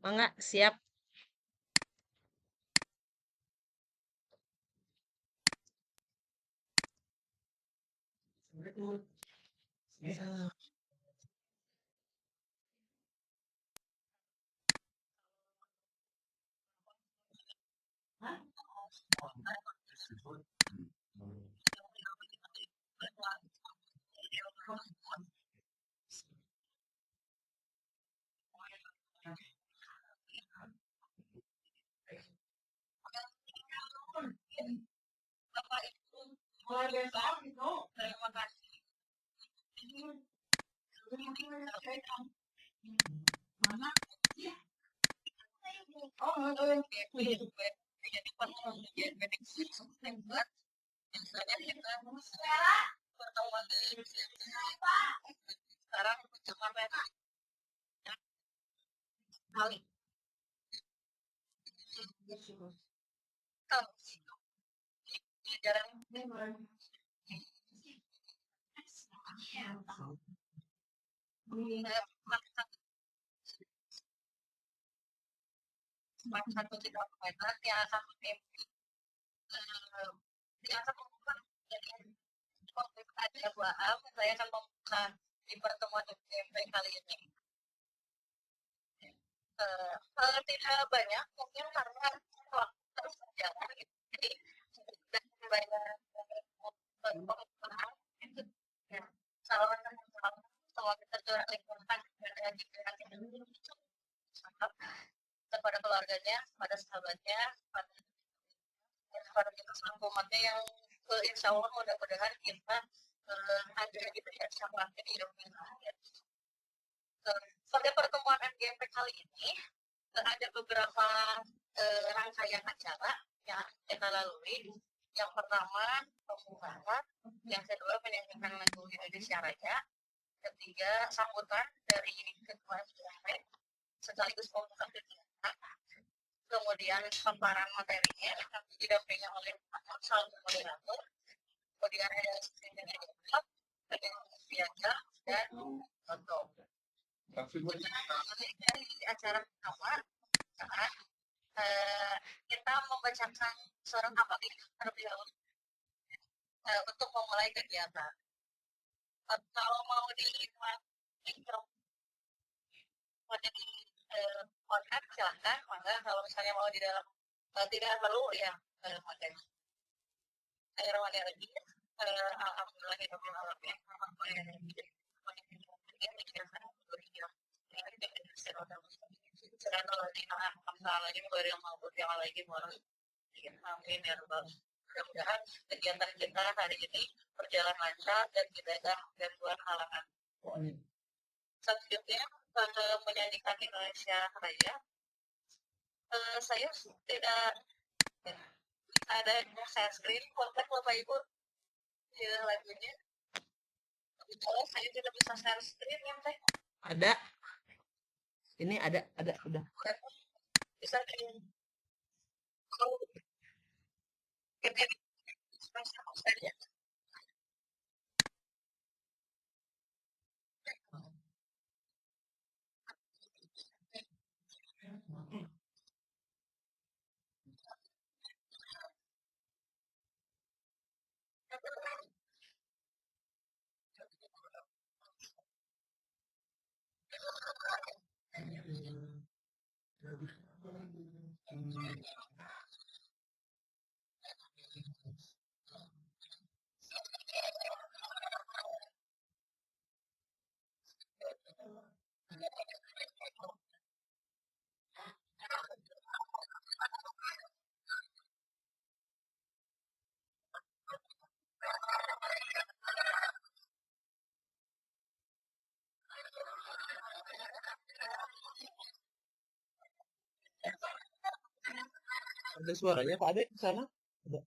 Mangga, siap. Ada, ini ada, udah. Ada suaranya Pak Ade di sana? Ada.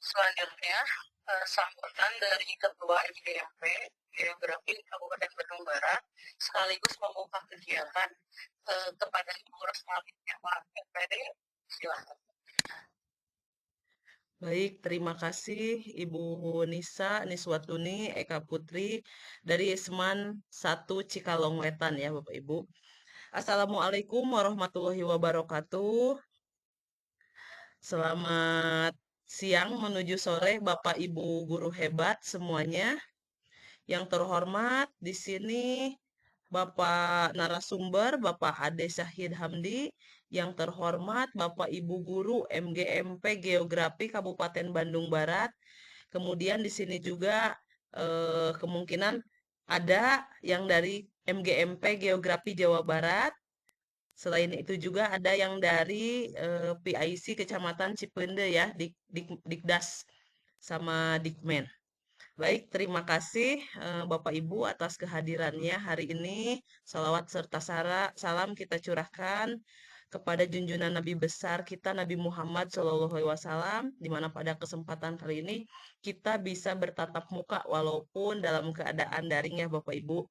Selanjutnya, sambutan dari Ketua MGMP Geografi Kabupaten Bandung Barat sekaligus membuka kegiatan kepada Ibu Rosmali Pak MPD. Silakan. Baik, terima kasih Ibu Nisa Niswatuni Eka Putri dari Seman 1 Cikalong Wetan ya Bapak Ibu. Assalamualaikum warahmatullahi wabarakatuh. Selamat siang menuju sore Bapak Ibu guru hebat semuanya. Yang terhormat di sini Bapak narasumber Bapak Ade Syahid Hamdi, yang terhormat Bapak Ibu guru MGMP Geografi Kabupaten Bandung Barat. Kemudian di sini juga kemungkinan ada yang dari MGMP Geografi Jawa Barat. Selain itu juga ada yang dari PIC Kecamatan Cipende ya, Dikdas sama Dikmen. Baik, terima kasih Bapak Ibu atas kehadirannya hari ini. Salawat serta salam kita curahkan kepada junjungan Nabi besar kita Nabi Muhammad SAW, di mana pada kesempatan kali ini kita bisa bertatap muka walaupun dalam keadaan daring ya Bapak Ibu.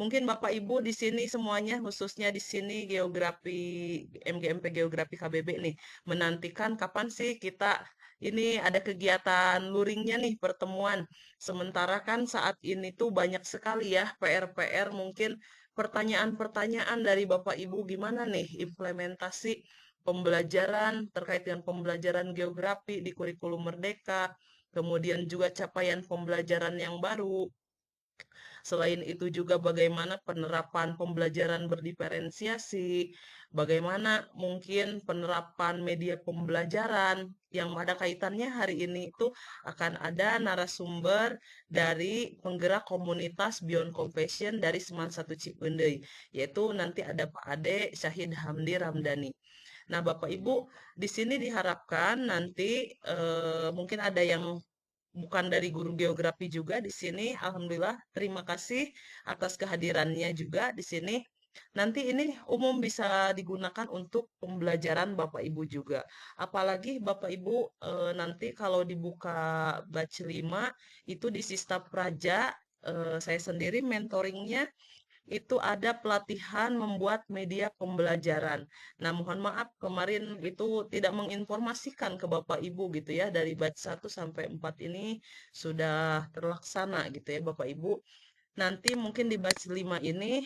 Mungkin Bapak Ibu di sini semuanya, khususnya di sini geografi MGMP Geografi KBB nih, menantikan kapan sih kita ini ada kegiatan luringnya nih, pertemuan. Sementara kan saat ini tuh banyak sekali ya PR-PR, mungkin pertanyaan-pertanyaan dari Bapak Ibu gimana nih implementasi pembelajaran terkait dengan pembelajaran geografi di kurikulum Merdeka, kemudian juga capaian pembelajaran yang baru. Selain itu juga bagaimana penerapan pembelajaran berdiferensiasi, bagaimana mungkin penerapan media pembelajaran yang ada kaitannya hari ini itu akan ada narasumber dari penggerak komunitas Beyond Compassion dari Seman 1 Cipendei, yaitu nanti ada Pak Ade Syahid Hamdi Ramdhani. Nah, Bapak Ibu, di sini diharapkan nanti mungkin ada yang bukan dari guru geografi juga di sini. Alhamdulillah, terima kasih atas kehadirannya juga di sini. Nanti ini umum bisa digunakan untuk pembelajaran Bapak Ibu juga. Apalagi Bapak Ibu nanti kalau dibuka batch 5 itu di Sistem Praja, saya sendiri mentoringnya itu ada pelatihan membuat media pembelajaran. Nah, mohon maaf kemarin itu tidak menginformasikan ke Bapak Ibu gitu ya, dari batch 1 sampai 4 ini sudah terlaksana gitu ya Bapak Ibu. Nanti mungkin di batch 5 ini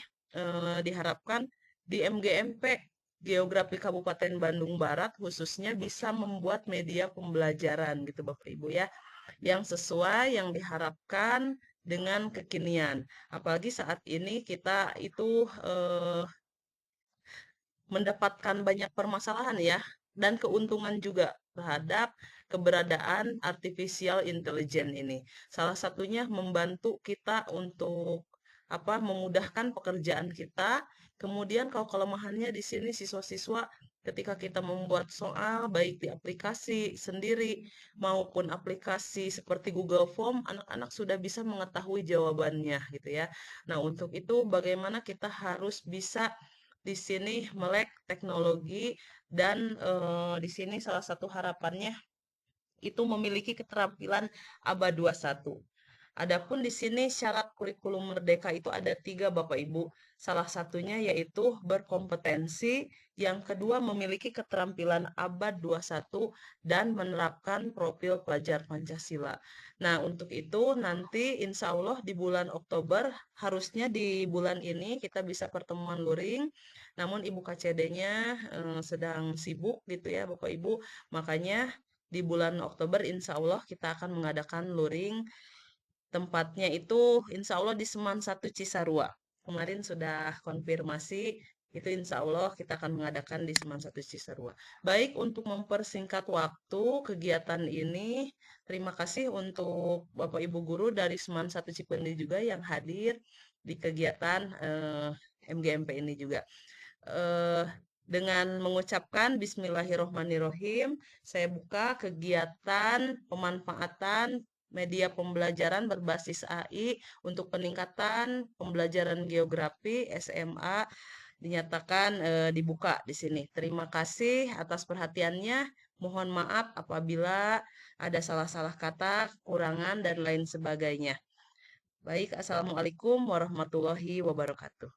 diharapkan di MGMP Geografi Kabupaten Bandung Barat khususnya bisa membuat media pembelajaran gitu Bapak Ibu ya, yang sesuai yang diharapkan dengan kekinian. Apalagi saat ini kita itu mendapatkan banyak permasalahan ya dan keuntungan juga terhadap keberadaan artificial intelligence ini. Salah satunya membantu kita untuk memudahkan pekerjaan kita. Kemudian kalau kelemahannya di sini siswa-siswa ketika kita membuat soal baik di aplikasi sendiri maupun aplikasi seperti Google Form, anak-anak sudah bisa mengetahui jawabannya gitu ya. Nah, untuk itu bagaimana kita harus bisa di sini melek teknologi dan di sini salah satu harapannya itu memiliki keterampilan ABA 21. Adapun di sini syarat kurikulum merdeka itu ada tiga Bapak Ibu. Salah satunya yaitu berkompetensi, yang kedua memiliki keterampilan abad 21 dan menerapkan profil pelajar Pancasila. Nah, untuk itu nanti insya Allah di bulan Oktober, harusnya di bulan ini kita bisa pertemuan luring, namun Ibu KCD-nya sedang sibuk gitu ya Bapak Ibu. Makanya di bulan Oktober insya Allah kita akan mengadakan luring. Tempatnya itu insya Allah di Seman 1 Cisarua. Kemarin sudah konfirmasi Itu insya Allah kita akan mengadakan di Seman 1 Cisarua. Baik, untuk mempersingkat waktu kegiatan ini, terima kasih untuk Bapak Ibu Guru dari Seman 1 Cipendi juga yang hadir di kegiatan MGMP ini juga. Eh, dengan mengucapkan Bismillahirrohmanirrohim, saya buka kegiatan pemanfaatan media pembelajaran berbasis AI untuk peningkatan pembelajaran geografi SMA dinyatakan dibuka di sini. Terima kasih atas perhatiannya. Mohon maaf apabila ada salah-salah kata, kurangan, dan lain sebagainya. Baik, Assalamualaikum warahmatullahi wabarakatuh.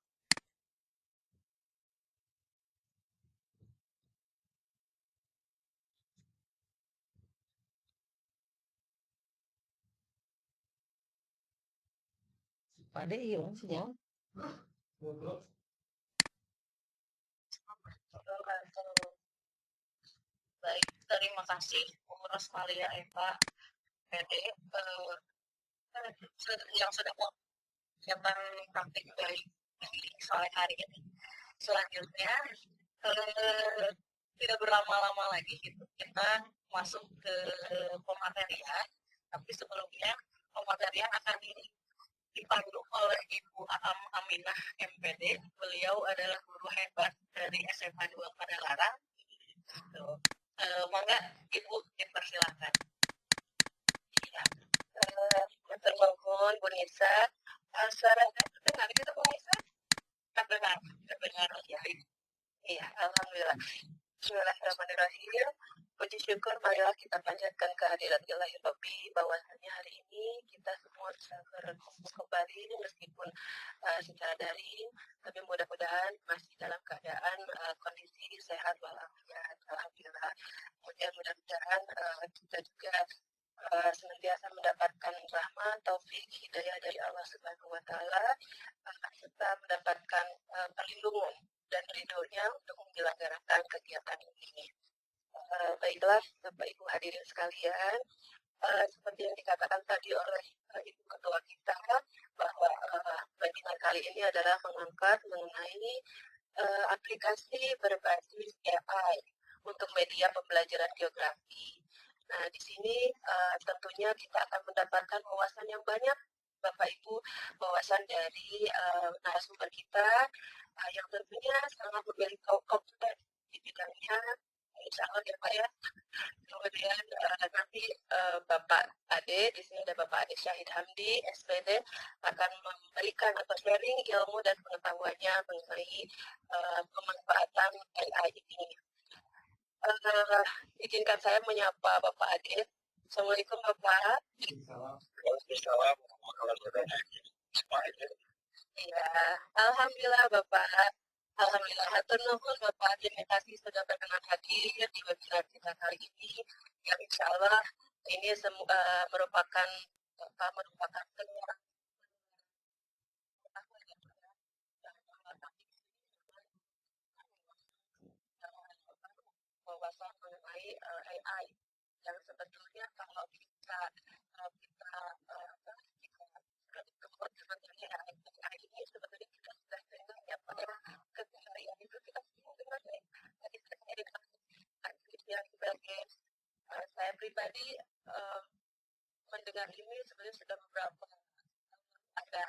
Pak Ade, hilang sinyal. Baik, terima kasih pengurus Malia Eva PD yang sudah mempersiapkan praktik baik sore hari ini. Selanjutnya, eh, tidak berlama-lama lagi gitu, kita masuk ke pematerian. Tapi sebelumnya pematerian akan dipandu oleh Ibu Aam Aminah MPD. Beliau adalah guru hebat dari SMA 2 Padalarang. Gitu. Mangga Ibu dipersilakan. Ya. Matur nuwun Bu Nisa. Suaranya terdengar gitu Bu Nisa? Terdengar, terdengar ya. Iya, alhamdulillah. Bismillahirrahmanirrahim. Puji syukur marilah kita panjatkan kehadirat Ilahi Rabbi bahwasanya hari ini kita semua bisa berkumpul kembali meskipun secara daring, tapi mudah-mudahan masih dalam keadaan kondisi sehat walafiat. Alhamdulillah. Kemudian mudah-mudahan kita juga senantiasa mendapatkan rahmat, taufik, hidayah dari Allah Subhanahu wa taala serta mendapatkan perlindungan dan ridhonya untuk menyelenggarakan kegiatan ini. Baiklah, Bapak Ibu hadirin sekalian, seperti yang dikatakan tadi oleh Ibu Ketua kita, bahwa webinar kali ini adalah mengangkat mengenai aplikasi berbasis AI untuk media pembelajaran geografi. Nah, di sini tentunya kita akan mendapatkan wawasan yang banyak, Bapak Ibu, wawasan dari narasumber kita yang tentunya sangat memiliki kompeten di bidangnya, insya Allah ya Pak ya. Kemudian nanti Bapak Ade, di sini ada Bapak Ade Syahid Hamdi, SPD, akan memberikan atau sharing ilmu dan pengetahuannya mengenai pemanfaatan AI ini. Izinkan saya menyapa Bapak Ade. Assalamualaikum Bapak. Waalaikumsalam warahmatullahi wabarakatuh. Iya, alhamdulillah Bapak. Alhamdulillah, hatur nuhun Bapak. Terima kasih sudah berkenan hadir di webinar kita kali ini. Yang insya Allah ini merupakan merupakan wawasan mengenai AI yang sebetulnya kalau kita kita sebenarnya AI ini sebetulnya kita sudah dengar ya Pak ya, keseharian itu kita sudah dengar nih. Tadi saya sebagai saya pribadi mendengar ini sebenarnya sudah beberapa ada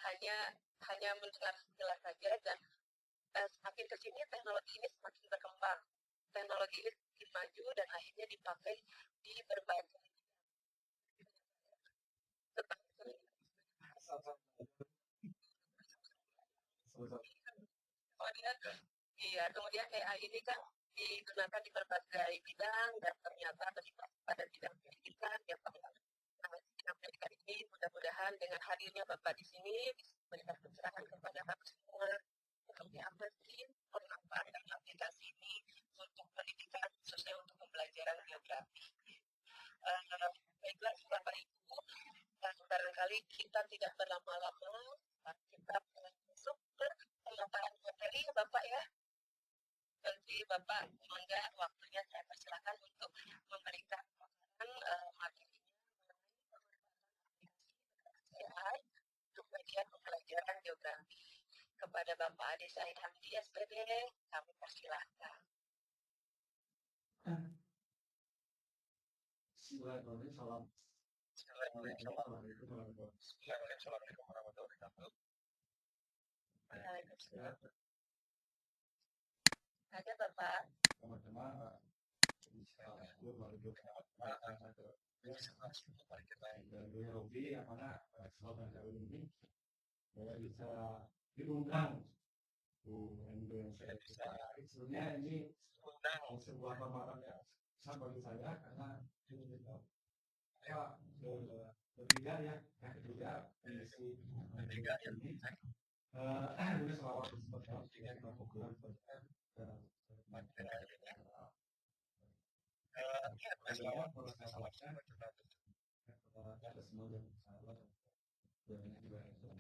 hanya hanya mendengar sekilas saja dan semakin kesini teknologi ini semakin berkembang, teknologi ini semakin maju dan akhirnya dipakai di berbagai kemudian iya kemudian AI ini kan digunakan di berbagai bidang dan ternyata terlibat pada bidang pendidikan ya Pak. Nah, bidang pendidikan ini mudah-mudahan dengan hadirnya Bapak di sini bisa memberikan pencerahan kepada kami semua seperti apa sih pemanfaatan aplikasi ini untuk pendidikan khususnya untuk pembelajaran geografi. Baiklah Bapak Ibu, barangkali kita tidak berlama-lama, kita masuk ke pemaparan materi ya Bapak ya. Nanti Bapak mangga waktunya saya persilakan untuk memberikan pemaparan materinya mengenai AI untuk media pembelajaran geografi. kepada Bapak Ade Said Hamidi SPD, kami persilahkan. Bismillahirrahmanirrahim. Salam. Assalamualaikum warahmatullahi wabarakatuh. Waalaikumsalam. Ada Bapak. Teman-teman, dari Robi yang mana saudara ini bisa diundang sebenarnya ini sebuah kehormatan yang sangat bagi saya karena saya bertiga ya yang ketiga mengisi ketiga ini udah selawat seperti apa tiga kita fokus saya kalau saya salahkan ada semua yang salah dan juga ada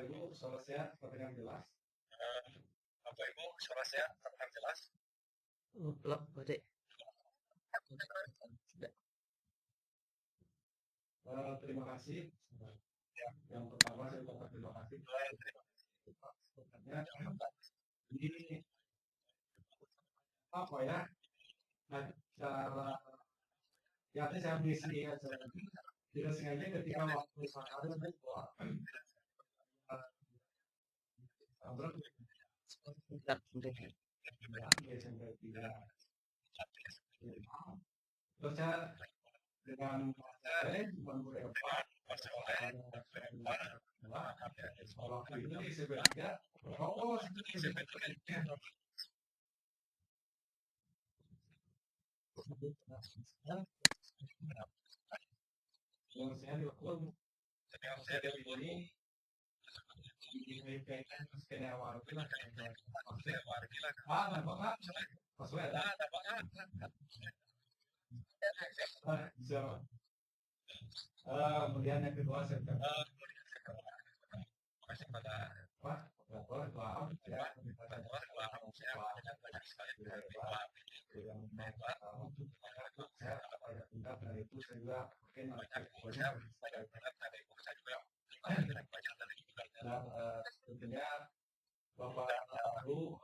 ibu suara sehat terdengar jelas. Bapak Ibu suara sehat terdengar jelas. Belum, Bude. Terima kasih. Yang pertama saya ucapkan terima kasih. Ini apa ya? Nah, cara ya saya mengisi aja. Tidak sengaja ketika waktu saya ada terus saya dengan saya waktu itu di sebenarnya yang saya dilakukan saya dari ini dikaitan dengan awal kita kemudian yang kedua saya kasih pada Pak itu saya juga mungkin tentunya Bapak Ibu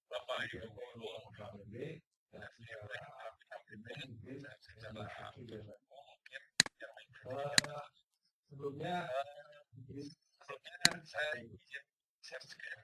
Bapak Ibu KPB sebelumnya saya izin share screen.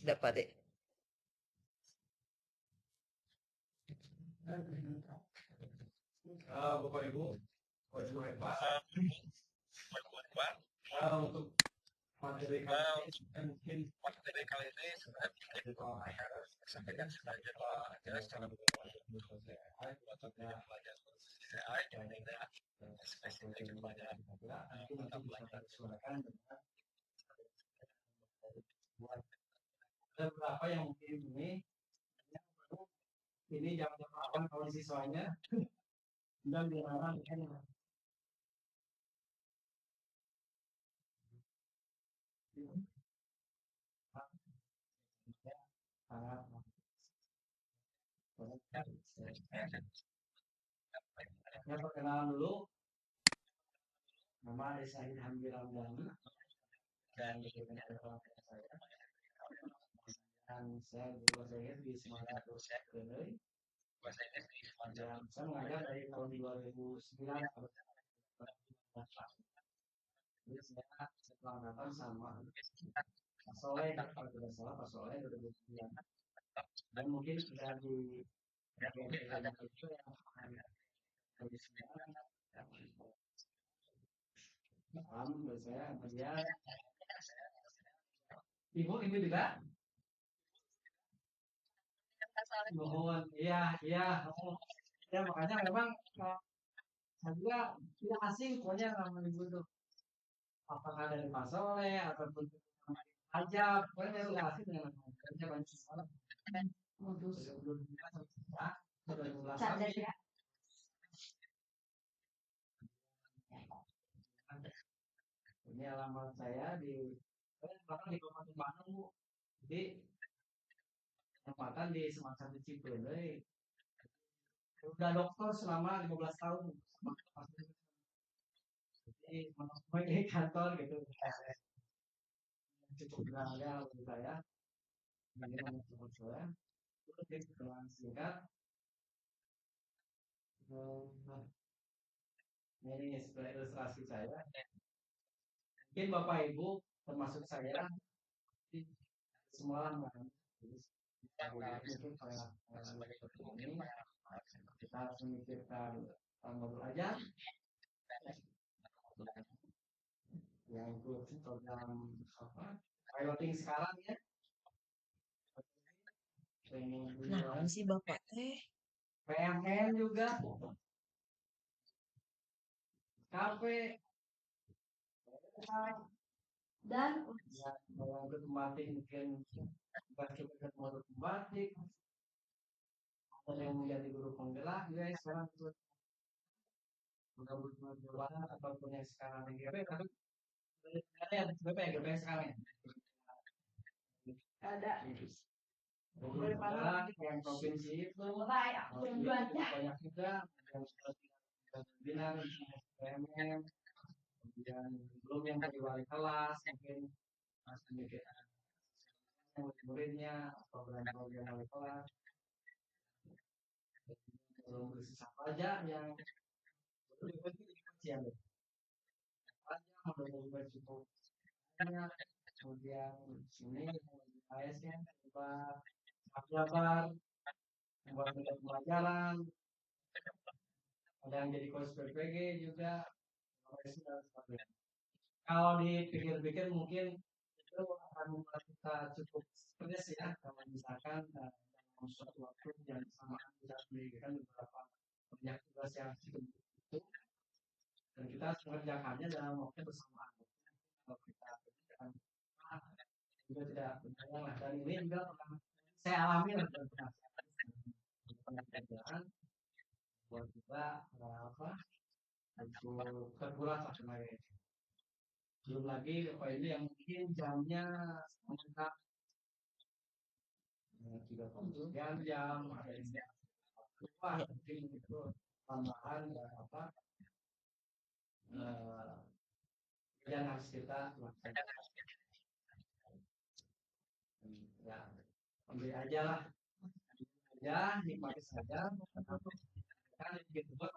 Ada Pak De. Bapak Ibu hebat. Untuk materi kali ini sampaikan sebagai jelas cara spesifik kepada mata pelajaran suarakan ada beberapa yang mungkin ini jam-jam awal kalau siswanya dan dilarang kan perkenalan dulu. Nama Said Hamdi Ramdhani dan saya dan saya bahasa Inggris di Semangat Academy. Bahasa Inggris di Semangat. Saya mengajar dari tahun 2009 sampai 2014. Jadi saya seangkatan sama Pak Soleh, kalau tidak salah Pak Soleh 2009. Dan mungkin sudah di bagian itu yang dari sekarang paham saya melihat ibu juga soalnya. Mohon, iya, iya. Ya makanya memang saya juga tidak asing pokoknya nama ibu tuh. Apakah dari Pak Soleh ataupun aja, pokoknya tidak asing dengan nama ibu. Kerja banyak sekali. Modus. Ini alamat saya di bahkan di Kabupaten Bandung Bu. Jadi tempatan di semacam di Cipeuleuy. Udah dokter selama 15 tahun. Jadi masuk di kantor gitu. Cukup berharga untuk saya. Ini menurut saya. Terus di keterangan singkat. Ini sebagai ilustrasi saya. Mungkin Bapak Ibu termasuk saya semua orang mungkin ini kita harus memikirkan tanggal aja yang program apa piloting sekarang ya. Nah, sih Bapak teh. PMN juga. KP dan ya, kalau untuk batik mungkin kita mau batik ada yang menjadi guru penggerak juga ya sekarang itu mudah-mudahan apapun yang sekarang di GP tapi ada yang GP sekarang ya ada yang provinsi itu banyak juga yang binar PMN kemudian belum yang dari wali kelas mungkin masih mikir muridnya program-program wali kelas belum bersisa aja yang yang aja udah cukup banyak kemudian sini AS-nya jabar buat pelajaran ada yang jadi coach PPG juga kalau dipikir-pikir mungkin itu akan membuat kita cukup stres ya kalau misalkan dalam suatu waktu yang bersamaan kita memberikan beberapa banyak tugas yang cukup itu dan kita harus mengerjakannya dalam waktu bersamaan kalau kita kerjakan juga tidak benar lah dan ini juga pernah saya alami lah dan pernah kerjaan buat kita apa untuk terpulang lah kemarin belum lagi apa ini yang mungkin jamnya meningkat jam ada yang lupa mungkin itu tambahan apa yang harus kita lakukan ya ambil aja lah ya nikmati saja kan gitu buat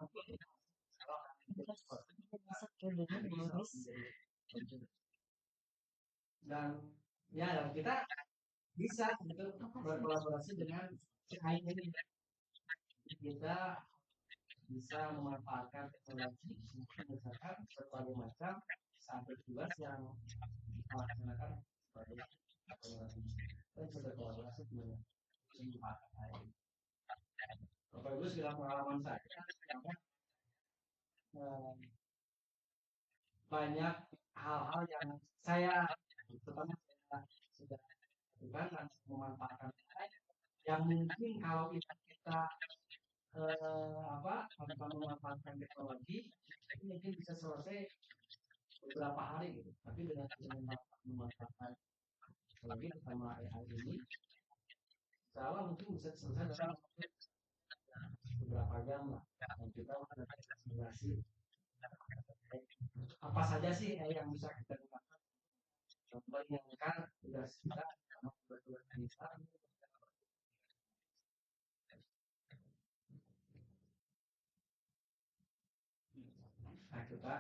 dan ya dan kita bisa gitu berkolaborasi dengan CI ini kita bisa memanfaatkan teknologi misalkan berbagai macam sampai tugas yang kita laksanakan sebagai dan berkolaborasi dengan Bapak Ibu sudah pengalaman saya banyak hal-hal yang saya terutama saya sudah lakukan dan memanfaatkan yang mungkin kalau kita tanpa memanfaatkan teknologi itu mungkin bisa selesai beberapa hari gitu. Tapi dengan memanfaatkan teknologi terutama AI ini salah mungkin bisa selesai dalam beberapa jam lah dan kita akan simulasi apa saja sih yang bisa kita gunakan contohnya kan tugas kita sama tugas kita nah kita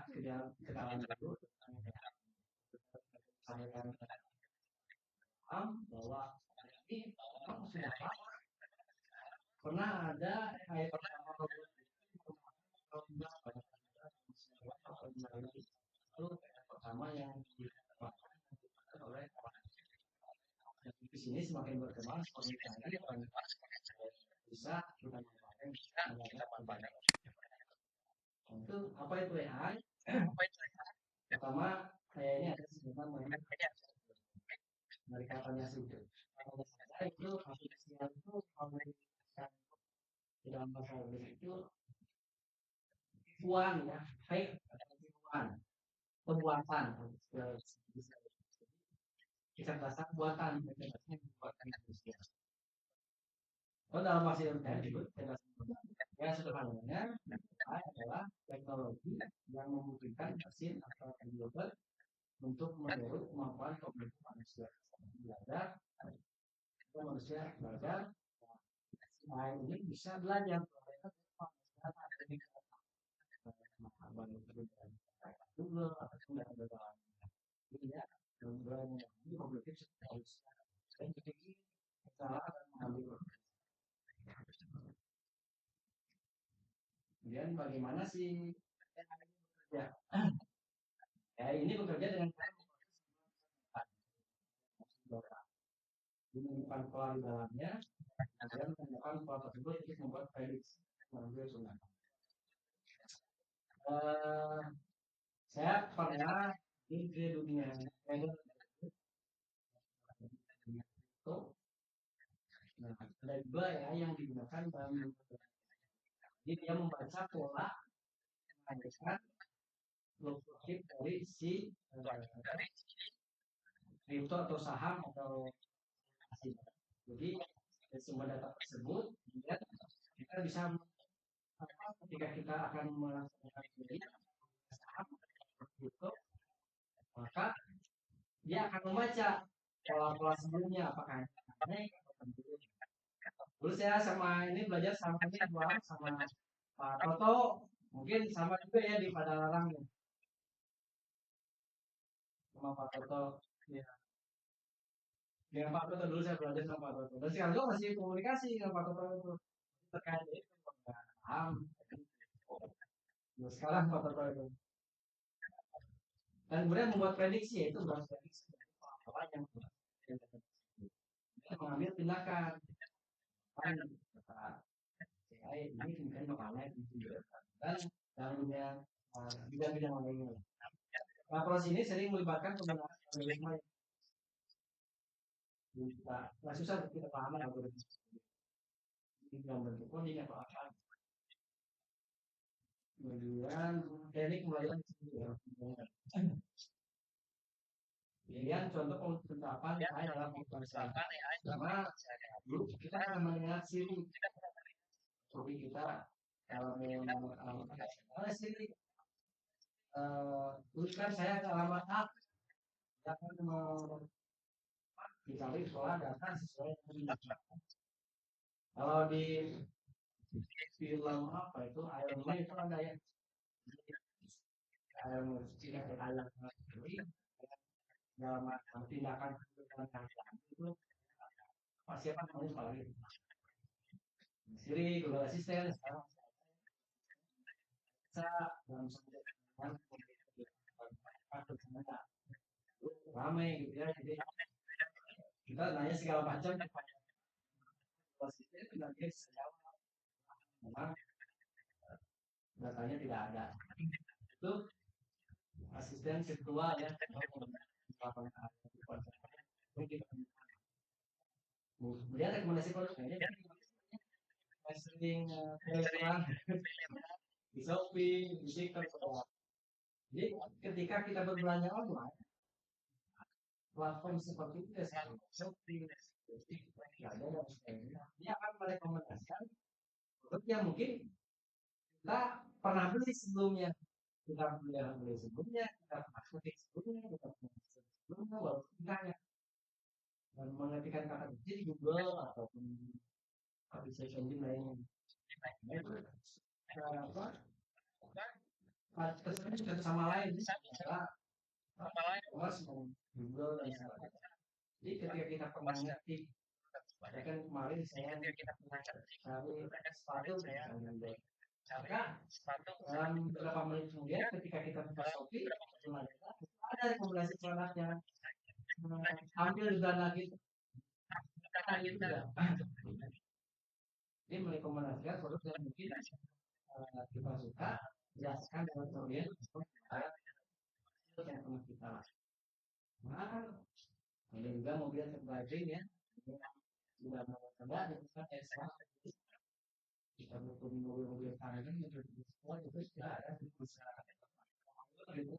kenalan dulu sampaikan bahwa ini sudah pernah ada kayak pertama itu pertama yang dilakukan oleh di sini semakin berkembang semakin canggih apa itu AI? Pertama, kayak ini ada sebutan namanya dari katanya sujud. Kalau saya itu aplikasi itu kalau dalam bahasa Inggris itu tipuan ya, fake atau tipuan, pembuatan, kecerdasan buatan, kecerdasan buatan manusia. Kalau dalam bahasa Indonesia disebut kecerdasan buatan. Ya sederhananya adalah teknologi yang memungkinkan mesin atau komputer untuk meniru kemampuan kognitif manusia. Belajar, manusia belajar, nah ini bisa belajar. Google atau ya, ini kognitif harus dan jadi salah dan mengambil. Kemudian bagaimana sih ya? Ini bekerja dengan menemukan pola di dalamnya, kemudian menemukan pola tersebut untuk membuat prediksi mengambil sunat. Saya pernah di dunia itu, nah, ada dua ya yang digunakan dalam jadi dia membaca pola mengajarkan logik dari si kripto atau saham atau hasil. Jadi dari sumber data tersebut kita bisa ketika kita akan melaksanakan saham kripto, maka dia akan membaca pola-pola sebelumnya apakah naik atau turun. Terus saya sama ini belajar sama ini sama Pak Toto, mungkin sama juga ya di Padalarang ya. Sama Pak Toto ya. Dengan Pak Toto dulu saya belajar sama Pak Toto. Dan sekarang juga masih komunikasi dengan Pak Toto itu terkait itu paham. Sekarang Pak Toto itu. Dan kemudian membuat prediksi yaitu membuat prediksi apa yang mengambil tindakan. Ini kemudian bakal naik dan dalam dunia bidang-bidang lainnya. Nah, proses ini sering melibatkan penggunaan algoritma. Nah, susah kita paham algoritma. Ini dalam bentuk coding atau apa. Kemudian teknik pembelajaran kemudian contoh penerapan AI dalam pembelajaran. Karena dulu kita akan melihat Siri. Tapi kita kalau memang Siri tuliskan saya ke alamat A, akan dicari pola data sesuai dengan kalau di film apa itu Iron Man itu ada ya Iron Man dalam tindakan itu pasti akan menulis apalagi Siri Google Assistant sekarang bisa dalam ramai gitu ya jadi kita nanya segala macam positif nanti sejauh memang datanya tidak ada itu asisten virtual ya kemudian rekomendasi produknya sering restoran di Shopee di TikTok jadi ketika kita berbelanja online platform seperti itu ya Shopee dia akan merekomendasikan produk yang mungkin kita pernah beli sebelumnya kita beli sebelumnya kita pernah ketik sebelumnya kita pernah sebelumnya walaupun tidaknya dan mengetikkan kata kunci di Google ataupun aplikasi engine lainnya terus satu sama lain Google dan sebagainya jadi ketika kita pernah ngetik ya kan kemarin saya cari sepatu maka dalam beberapa menit kemudian ketika kita buka Shopee ada rekomendasi produknya ambil di dana gitu ini merekomendasikan produk yang mungkin kita suka jelaskan dengan kemudian itu yang pernah kita lakukan. Ada juga mobil terbaring ya, sudah mau coba itu kan kita butuh mobil-mobil kanan itu semua itu sudah ada di masyarakat itu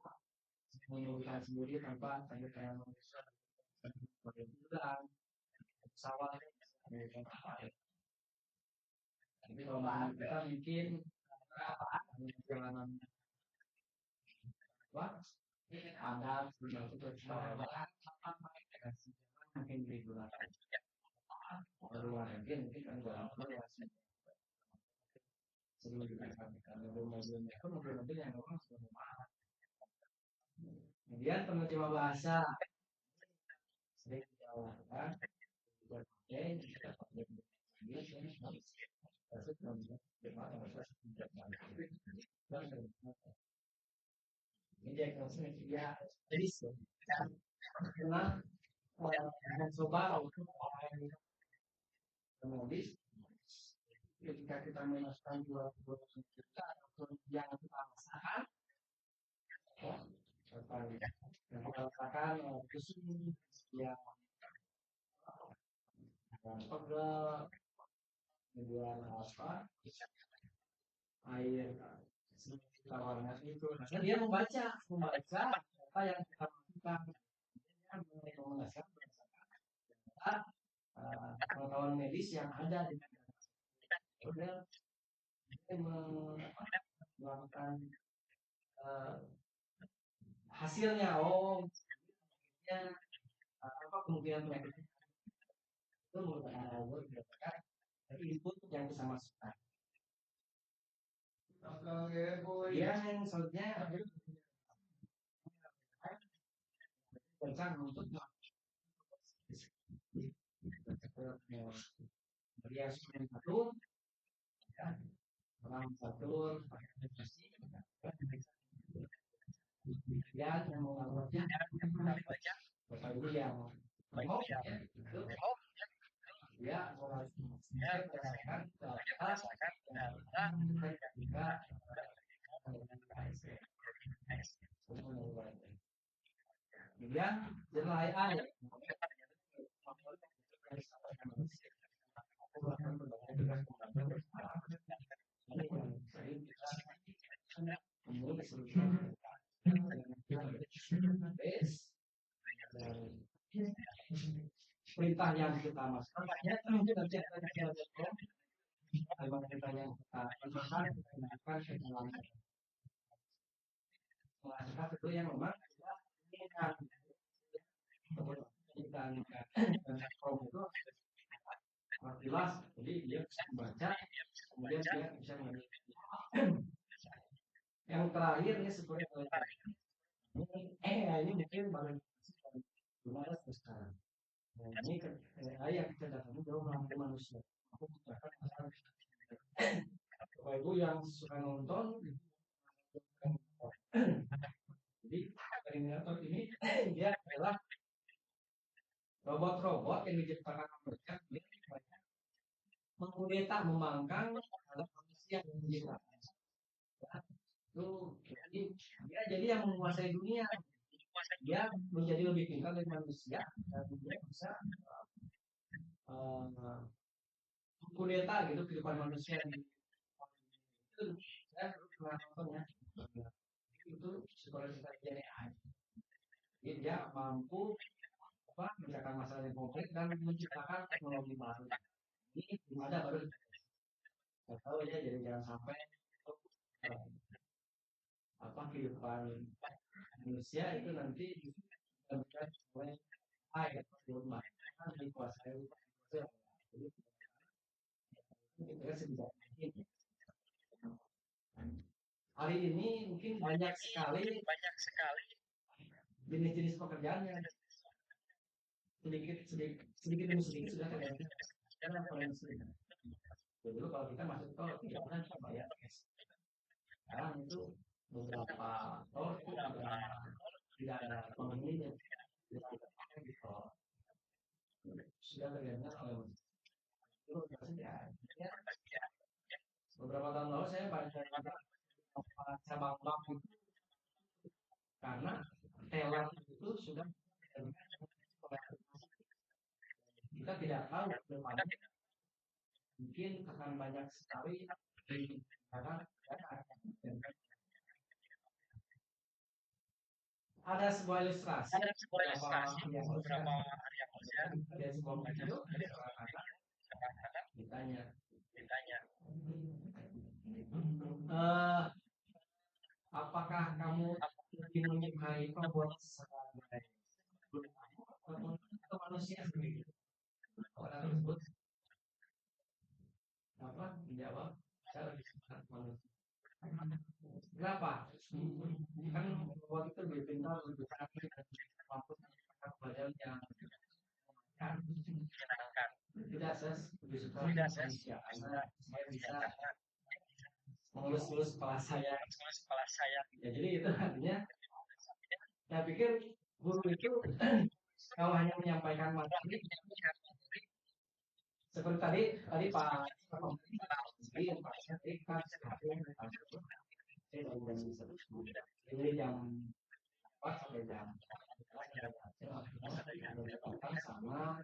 menurunkan sendiri tanpa ada kayak mobil bulan pesawat tapi kalau kita mungkin perjalanan apa ada mungkin digunakan luar negeri mungkin kan sebelum digunakan mobil-mobilnya itu mobil-mobil yang memang sudah mahal. Kemudian penerjemah bahasa sering dilakukan berbagai ini diagnosnya ya jadi karena coba untuk menulis ketika kita memasukkan 20 juta atau yang kita rasakan yang kita rasakan yang pegel kemudian apa air tawarnya itu nah, dia membaca apa yang kita lakukan dia merekomendasikan berdasarkan pengetahuan medis yang ada di kemudian dia melakukan hasilnya apa kemungkinan penyakitnya itu menggunakan alur berdasarkan dari input yang bisa masukkan. Ya, yang selanjutnya tentang untuk dia satu orang satu yang mengalami bapak ibu yang mau ya harus berdasarkan kemudian jelai air perintah yang kita masukkan makanya mungkin nanti ada perintah yang kita masukkan ke dalam masukkan itu yang memang dan itu jelas jadi dia bisa membaca kemudian dia bisa mengerti yang terakhir ini sebenarnya ini mungkin baru gimana sekarang ini yang kita datangi jauh melalui manusia aku bahkan Bapak Ibu yang suka nonton jadi Terminator ini dia adalah robot-robot yang diciptakan mereka mengkudeta memangkang terhadap manusia yang menciptakan dia jadi yang menguasai dunia dia menjadi lebih pintar dari manusia dan dia bisa mengkudeta gitu kehidupan manusia itu saya pernah nontonnya itu psikologi DNA jadi dia mampu menciptakan masalah yang kompleks dan menciptakan teknologi baru ini gimana baru nggak tahu ya jadi jangan sampai kehidupan manusia itu nanti bukan oleh air rumah kan dikuasai jadi kita sedang ini hari ini mungkin banyak sekali jenis-jenis pekerjaan yang sedikit demi sedikit sudah terjadi karena paling sering dulu kalau kita masuk tol tidak pernah kita bayar sekarang itu beberapa tol itu tidak ada penghuninya sudah terjadi oleh itu beberapa tahun lalu saya baca cabang bank itu karena teller itu sudah kita tidak tahu ke depannya mungkin akan banyak sekali karena ada sebuah ilustrasi beberapa hari yang lalu ada sebuah video ditanya apakah kamu lebih menyukai robot sebagai atau manusia sendiri? Orang tersebut apa menjawab saya lebih suka manusia. Kenapa? Kan robot itu lebih pintar, lebih canggih, dan mampu melakukan pelajaran yang menyenangkan. Tidak, saya lebih suka manusia karena saya bisa mengelus-elus kepala saya. Ya, jadi itu artinya saya pikir guru itu kalau hanya menyampaikan materi seperti tadi Pak ini jam 4 sampai jam sama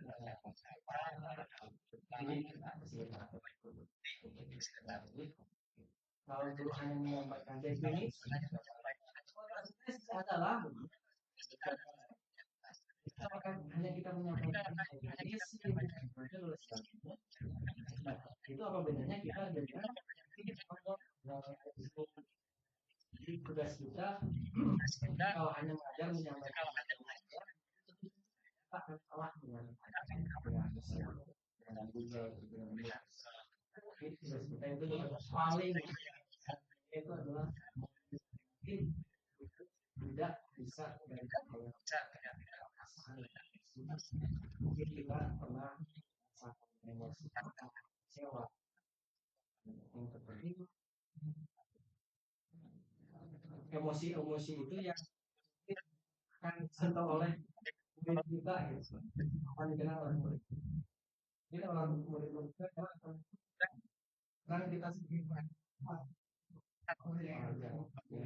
kalau guru hanya menyampaikan definisi adalah hanya kita menyampaikan definisi itu apa bedanya kita dengan jadi tugas kita kalau hanya mengajar menyampaikan kita akan kalah dengan Google kita itu paling itu adalah mungkin tidak bisa dari mungkin kita pernah merasakan emosi kecewa emosi itu yang akan disentuh oleh murid kita gitu. Apa dikenal oleh murid? Jadi orang murid kita karena kita sendiri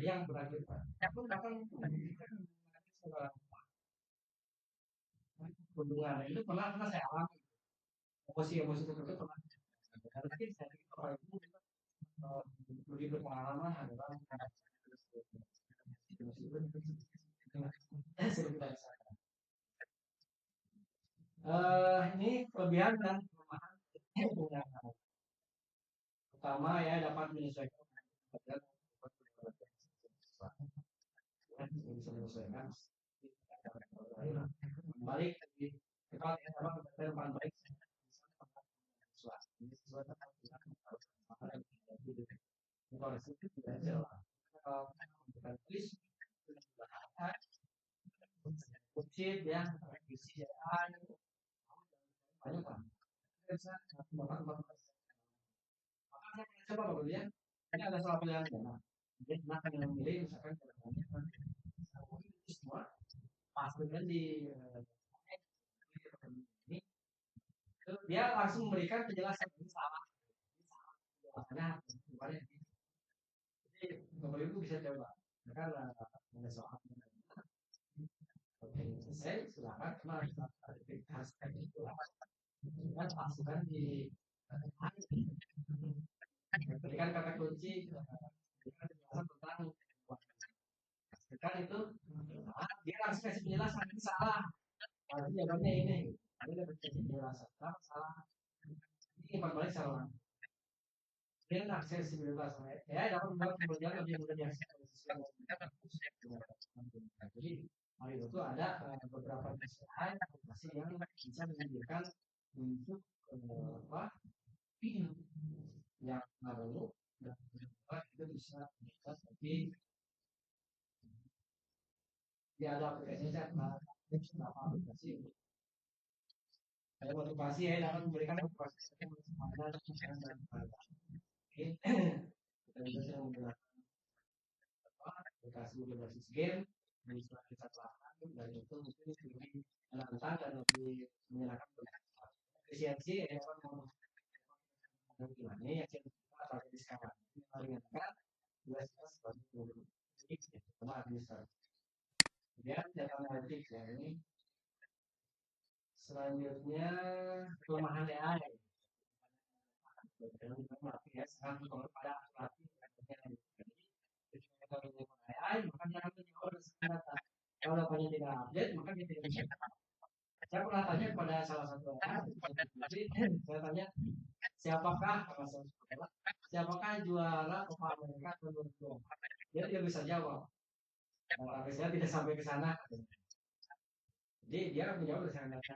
yang berakhir aku akan hubungan itu pernah saya alami emosi seperti itu pernah tapi saya pikir kalau itu begitu pengalaman adalah ini kelebihan dan kelemahan pertama ya dapat menyesuaikan menyesuaikan balik kita depan baik kalau itu tidak jelas bukan tulis kucing ya revisi banyak kan bisa coba dulu ya ini ada soal pilihan jana jadi akan yang memilih misalkan semua pastikan di ini dia langsung memberikan penjelasan ini salah karena jadi nomor itu bisa coba karena ada soal saya silakan karena hashtag itu kan pasukan di berikan kata kunci penjelasan tentang kan itu dia langsung kasih penjelasan ini salah berarti jawabannya ini dia dapat penjelasan salah ini balik salah dan aksesibilitas ya dapat membuat pembelajaran lebih mudah diakses jadi hari itu ada beberapa desain aplikasi yang bisa menyediakan untuk apa yang baru dan itu bisa tapi dia ada aplikasinya beberapa aplikasi ada motivasi ya dapat memberikan motivasi kita bisa menggunakan aplikasi berbasis game bisa kita pelajari dan itu mungkin lebih menantang dan lebih menyenangkan efisiensi ya gimana ya kita pakai sekarang meringankan biasanya seperti itu analitik ya ini. Selanjutnya kelemahan AI. Ya, sekarang kalau pada laki kalau AI maka dia akan menjawab berdasarkan data. Kalau datanya tidak update maka dia tidak bisa. Saya pernah tanya kepada salah satu orang, saya tanya siapakah siapakah juara Copa America tahun 2024? Dia tidak bisa jawab. Tapi saya tidak sampai ke sana. Jadi dia menjawab berdasarkan data.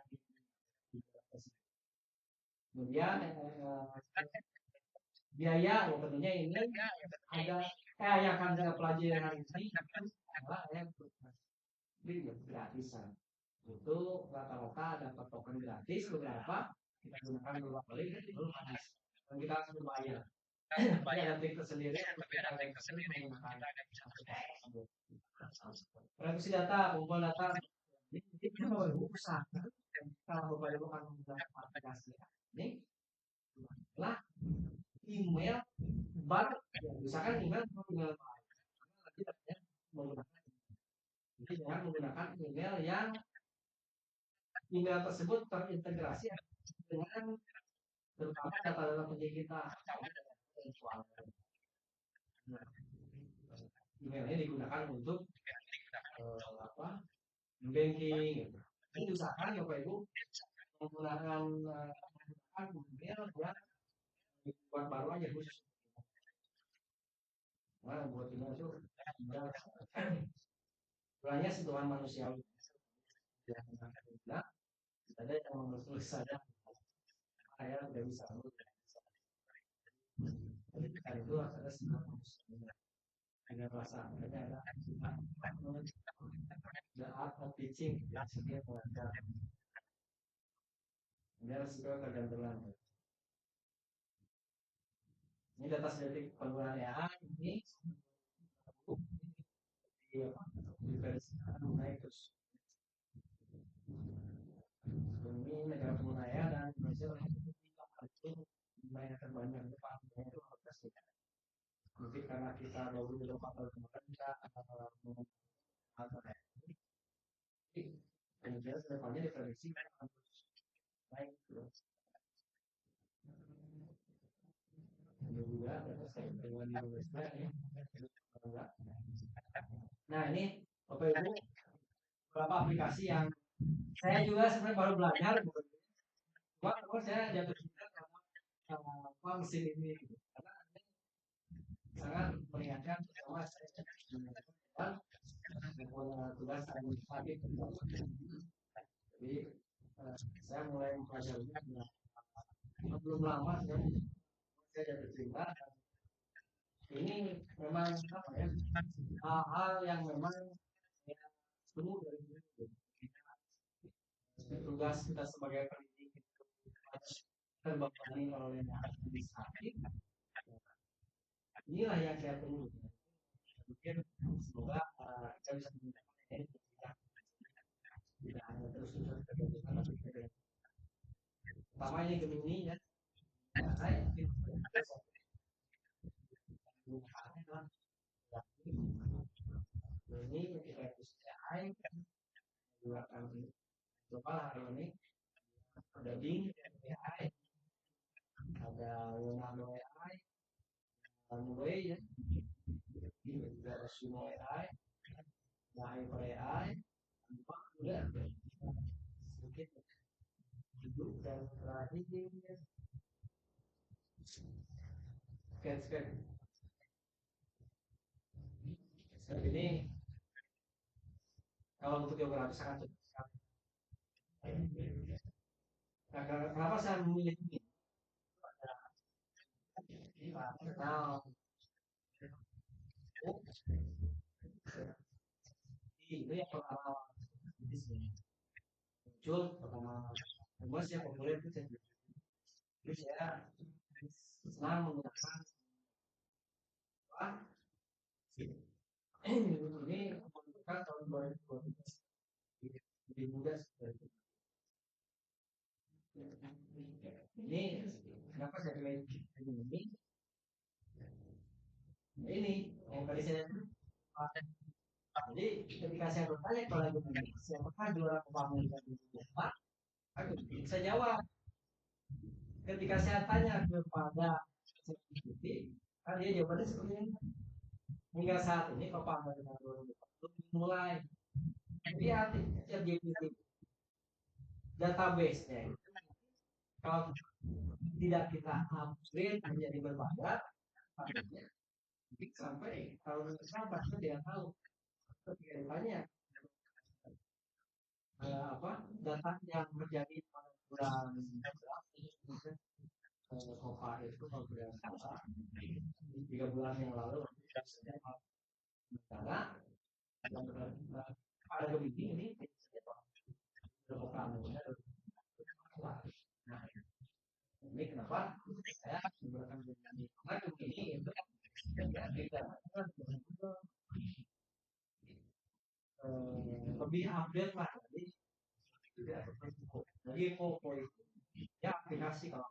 Kemudian biaya ya tentunya ini ada yang akan saya pelajari hari ini adalah yang gratisan. Itu rata-rata ada token gratis beberapa kita gunakan beberapa kali lalu habis dan kita harus berbayar. Tapi ada trik tersendiri untuk kita menggunakan revisi data, kumpul data. Jadi kita mau usaha kalau Bapak Ibu akan menggunakan aplikasi ini lah email bar misalkan email nanti menggunakan jadi dengan menggunakan email yang email tersebut terintegrasi dengan terutama data-data penting kita. Nah, emailnya digunakan untuk banking. Ini usahakan ya Bapak Ibu menggunakan email yang buat baru aja khusus. Nah, buat email itu sebenarnya sentuhan manusiawi. Nah, ada yang menulis saja saya tidak bisa jadi itu ada sentuhan manusiawi. Ada rasa ada the art of teaching yang setiap pelajar ini resiko kegantungan. Ini data statistik penggunaan AI ini diversikan naik terus. Ini negara pengguna dan Indonesia itu lumayan terbanyak depan itu harus kita. Mungkin karena kita baru beberapa tahun kemarin kita kemudian depannya diprediksi akan terus naik terus. Juga dengan Indonesia ya. Nah ini Bapak Ibu beberapa aplikasi yang saya juga sebenarnya baru belajar. Cuma saya jatuh cinta karena mesin ini karena sangat meringankan terutama saya punya tugas administratif. Jadi saya mulai mempelajarinya belum lama saya jatuh cinta. Ini memang apa ya hal-hal yang memang ya, perlu dari dulu. Tugas kita sebagai pendidik itu terbebani oleh administratif. Inilah yang saya tunggu. Mungkin semoga kita bisa mendapatkan ini tidak hanya terus pertama ini Gemini ya. Saya yakin ini ketika itu AI juga akan coba hari ini ada Bing AI ada Leonardo AI Runway ya ini juga ada Sumo AI ada Hyper AI udah sedikit itu dan terakhir sketch ini kalau untuk geografi sangat cepat. Nah, kenapa saya memilih ini? Nah, itu yang pertama muncul pertama mas yang populer itu terus ya senang menggunakan ini menentukan tahun 2012 lebih mudah seperti ini kenapa saya pilih ini yang tadi saya Jadi ketika saya bertanya kepada gubernur, siapakah juara Copa America 2004? Saya jawab. Ketika saya tanya kepada selebriti, kan dia jawabannya seperti ini. Hingga saat ini Copa America 2004 belum dimulai. Lihat ChatGPT database-nya kalau tidak kita upgrade menjadi berbayar, sampai tahun berapa kita tidak tahu. Ketika ditanya data yang terjadi pada bulan Copa itu bulan 3 bulan yang lalu karena ada Gemini ini Copa nah ini kenapa saya menggunakan Gemini karena Gemini itu lebih update lah jadi Poco itu ya aplikasi kalau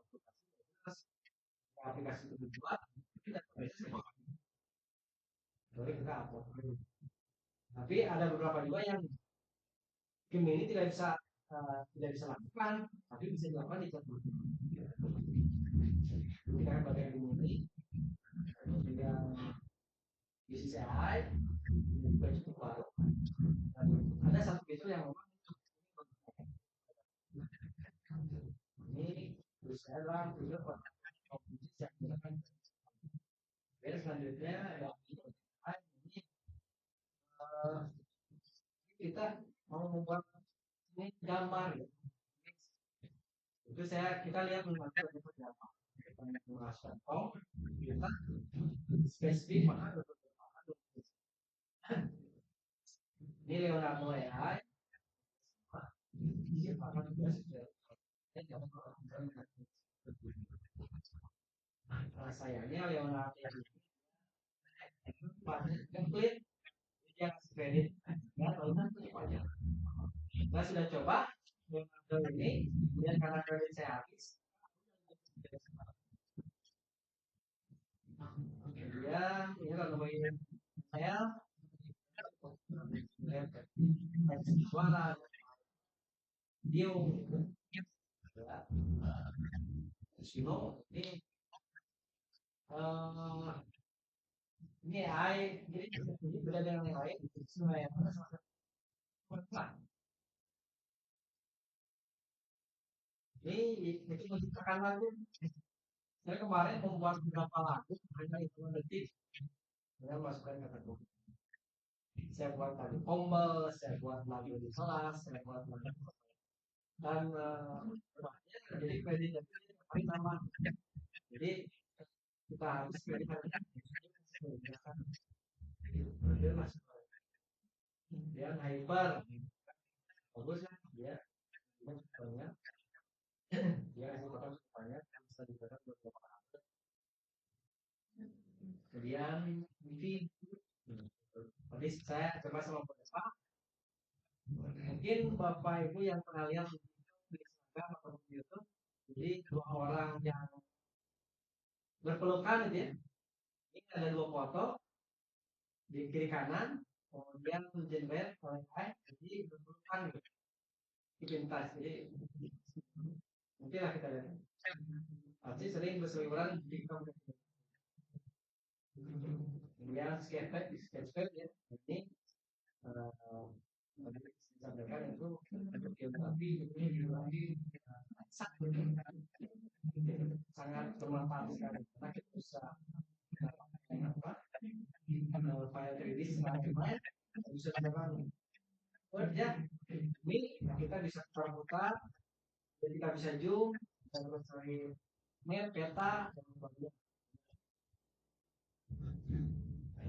aplikasi itu dibuat tidak boleh kita upload. Tapi ada beberapa juga yang game ini tidak bisa lakukan, tapi bisa dilakukan di chatbot. Kita akan bagian ini, kemudian sisi AI, juga cukup baru. Dan ada satu fitur yang memang ini bisa dalam fitur komposisi yang menggunakan. Jadi selanjutnya yang ini kita mau membuat ini gambar ya. Itu kita lihat menggunakan seperti apa. Kita spesifik mana ini Leonardo AI. Sayangnya Leonardo ini yang kredit ya saya sudah coba Leonardo ini kemudian karena kredit saya habis kemudian ini kalau bagian saya suara video Sino ini AI jadi beda dengan yang lain semua yang ini menciptakan lagu saya kemarin membuat beberapa lagu hanya itu detik saya masukkan kata kunci saya buat lagu ombel saya buat lagu di kelas saya buat lagu dan jadi kreditnya tapi nama jadi kita harus kredit dia masuk dia hyper bagus kan dia banyak dia merupakan banyak yang bisa digunakan beberapa hal kemudian mungkin tadi saya coba sama Bapak mungkin Bapak Ibu yang pernah lihat di Instagram atau di YouTube jadi dua orang yang berpelukan gitu ya ini ada dua foto di kiri kanan kemudian generate oleh AI jadi berpelukan gitu pintas jadi mungkin lah kita lihat pasti sering berseliweran di kampung kemudian sketchpad ya ini disampaikan itu geografi sangat bermanfaat sekali karena kita bisa file 3D selanjutnya bisa ditekan ya ini kita bisa putar jadi kita bisa zoom kita bisa cari map peta dan sebagainya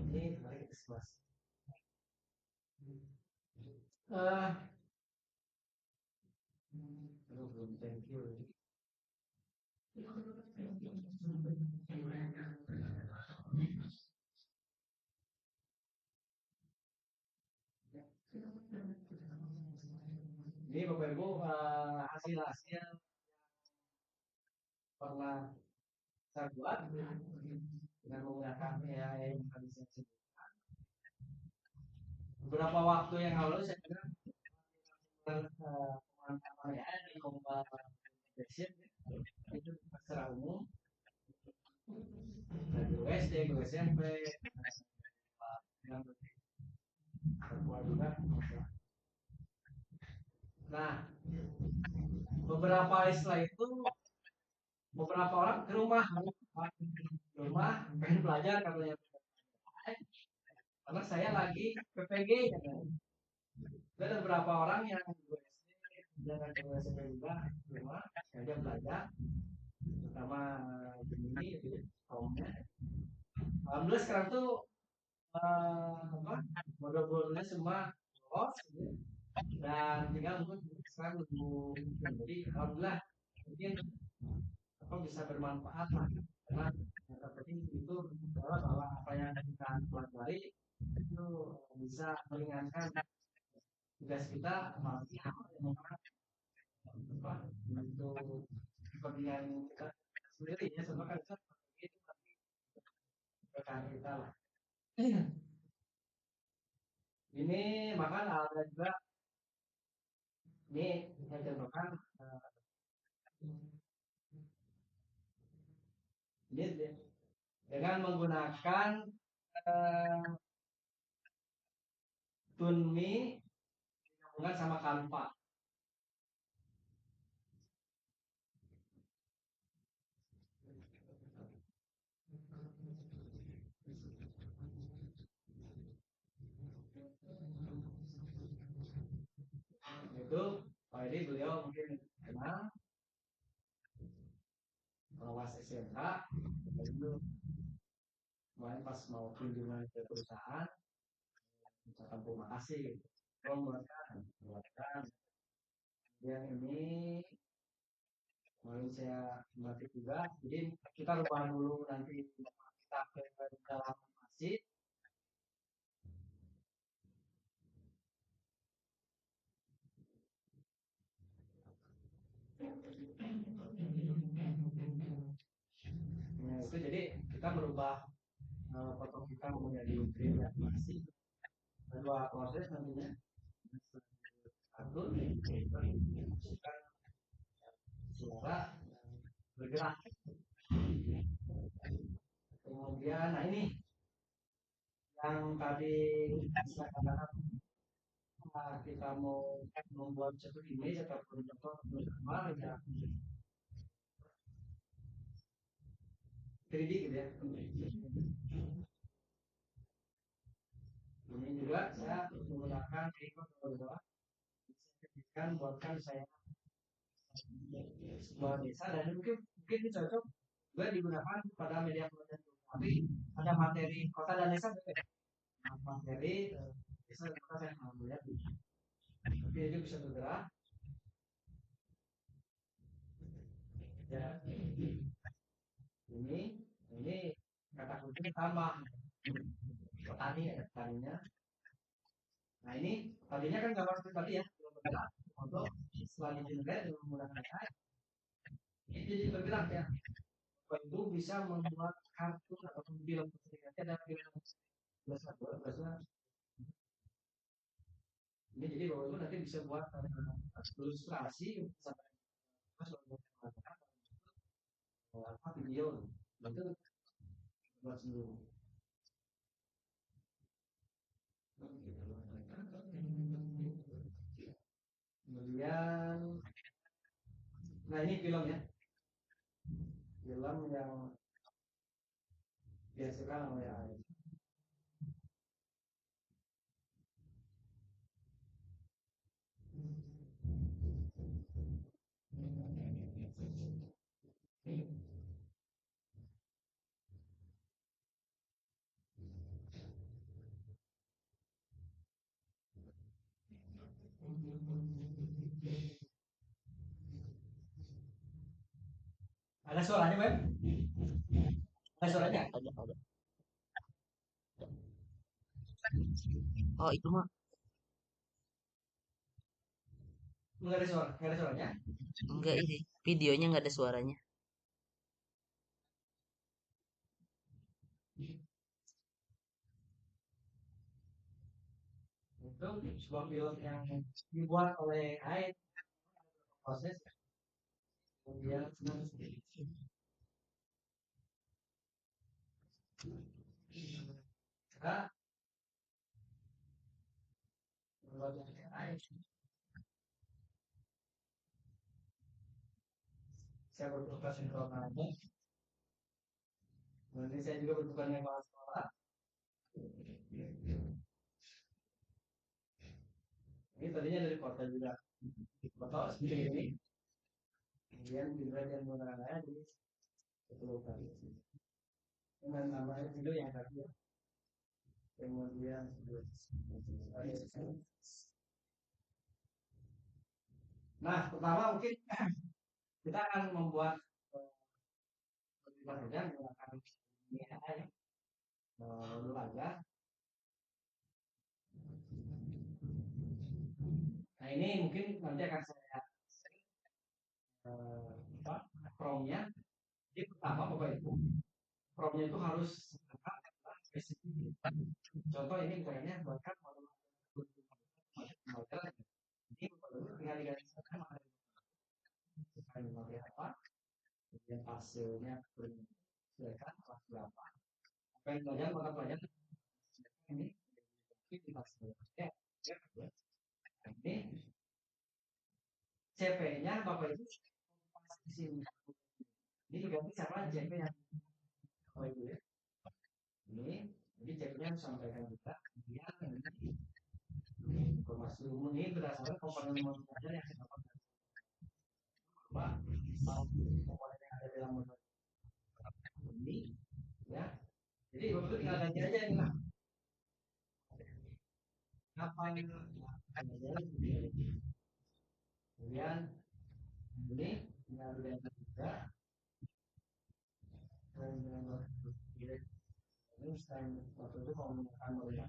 ini mari kita selas belum thank you ini Bapak Ibu hasil-hasil pernah saya buat dengan menggunakan AI yang tadi saya sebutkan beberapa waktu yang lalu saya dengar pemantauan ya di Kompas Basic itu secara umum dari guru SD, guru SMP, yang berkuat juga. Nah, beberapa istilah itu beberapa orang ke rumah pengen belajar katanya karena saya lagi PPG katanya. Ada beberapa orang yang guru SD dan guru SMP juga ke rumah sengaja belajar pertama Gemini gitu ya kaumnya. Alhamdulillah sekarang tuh apa modul-modulnya semua lolos gitu ya. Dan tinggal mungkin sekarang nunggu jadi alhamdulillah mungkin apa bisa bermanfaat lah karena yang terpenting itu adalah bahwa apa yang kita pelajari itu bisa meringankan tugas kita apalagi apa yang apa untuk kepentingan kita sendiri ya semua kan itu nanti rekan kita lah ini maka ada juga ini saya contohkan ini dengan menggunakan uh, Tunmi digabungkan sama Canva. Itu Pak Edi beliau mungkin kenal pengawas SMK itu kemarin pas mau kunjungan ke perusahaan ucapan terima kasih buatkan yang ini kemarin saya batik juga jadi kita rubah dulu nanti kita ke dalam masjid nah, itu jadi kita merubah foto kita menjadi print dan masih dua proses nantinya satu masukkan suara bergerak kemudian nah ini yang tadi saya katakan kita mau membuat satu image ataupun contoh gambar ya 3D gitu ya ini juga saya menggunakan kan buatkan saya sebuah desa dan mungkin ini cocok juga digunakan pada media konten tapi ada materi kota dan desa juga materi desa dan kota saya mau lihat tapi itu bisa bergerak ya ini kata kunci tambah petani ya petaninya nah ini tadinya kan gambar seperti tadi ya belum bergerak untuk setelah di-generate dengan menggunakan AI ini jadi bergerak ya Ibu bisa membuat kartun ataupun film seperti ada film besar ini jadi bapak ibu nanti bisa buat ilustrasi sampai apa video itu buat sendiri kemudian nah ini film ya film yang dihasilkan oleh AI ada suaranya Beb? Ada suaranya? Ada. Oh itu mah Enggak ada suara, enggak ada suaranya. enggak ini videonya nggak ada suaranya. itu sebuah film yang dibuat oleh Hyde proses kemudian kita membuat oleh Hyde. Saya bertugas di Kanada. Nanti saya juga bertugas di kepala sekolah. Ini tadinya dari kota juga. Di kota seperti ini. Kemudian juga yang menggunakan di sepuluh kali. Dengan namanya video yang tadi. Kemudian nah, pertama mungkin kita akan membuat lebih banyak menggunakan ini dulu aja. Nah ini mungkin nanti akan saya promnya. Jadi pertama Bapak Ibu, promnya itu harus spesifik. Contoh ini misalnya bahkan model ini Bapak Ibu tinggal digantikan memakai apa, kemudian hasilnya silakan kelas berapa. Apa yang pelajaran maka pelajaran ini di kelas berapa. Ini CP-nya Bapak Ibu di sini. Ini diganti sama CP yang Bapak Ibu ya. Ini jadi CP-nya disampaikan juga. Kemudian informasi umum ini berdasarkan komponen pelajaran yang saya dapat dari komponen yang ada dalam modul ini ya. Jadi Bapak Ibu tinggal ganti aja ini lah. Apa yang kemudian ini tinggal diganti juga. Ini selain waktu itu mau menggunakan model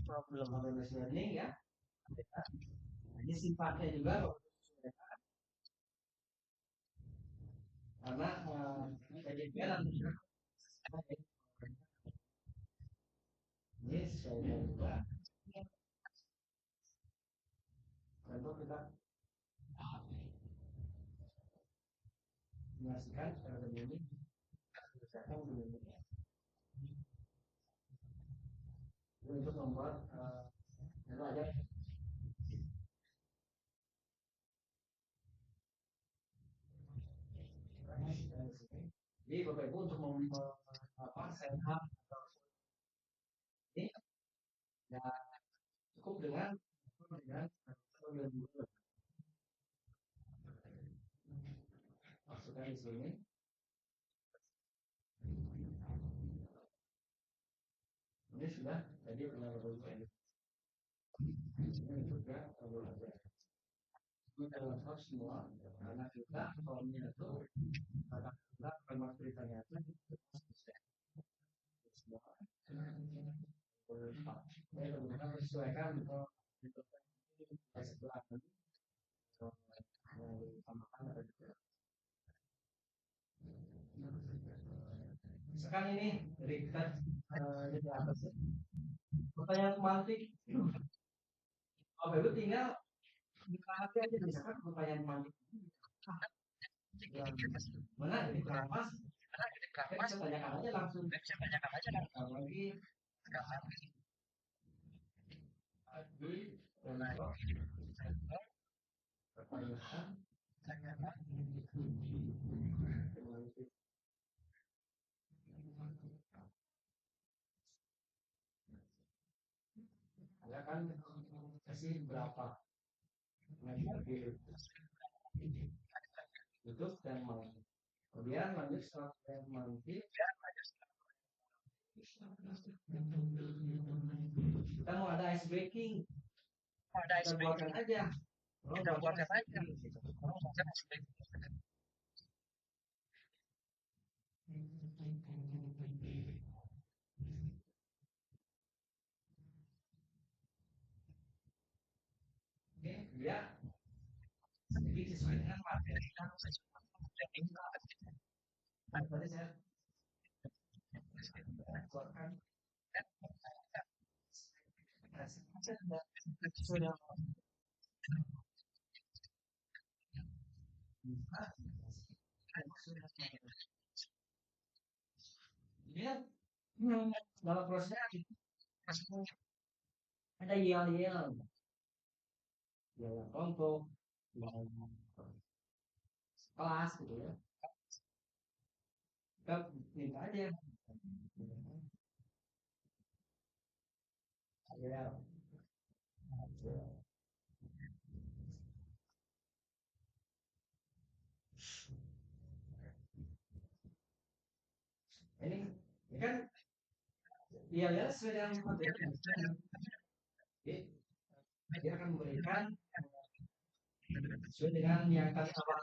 problem machine learning ya. Ini sifatnya juga karena PJJ ini saya juga contoh kita menyaksikan secara begini berdasarkan begini untuk membuat itu aja. Jadi Bapak Ibu untuk setup ini ya cukup dengan masukkan di sini. Ini sudah tadi pernah Bapak Ibu ini juga aja. Kita lakukan semua karena kita formnya itu karena kita memang ceritanya itu semua kita menyesuaikan untuk sebelah nanti tambahkan ada juga. Sekarang ini dari kita jadi atas pertanyaan semantik. Bapak Ibu tinggal diperhati aja misalkan pertanyaan semantik mana di kelas saya tanyakan aja langsung lagi ada kan kasih berapa tutup dan mau kemudian lanjut setelah yang manfi kita mau ada ice breaking kita buatkan aja oke ya jadi sesuai dengan materi yang tadi saya buatkan sudah sudah dia dalam prosesnya gitu, ada yel-yel kelompok yel kelas gitu ya, kita minta aja ya. Ini kan yel sesuai dengan materi dia akan memberikan sesuai dengan yang kami awal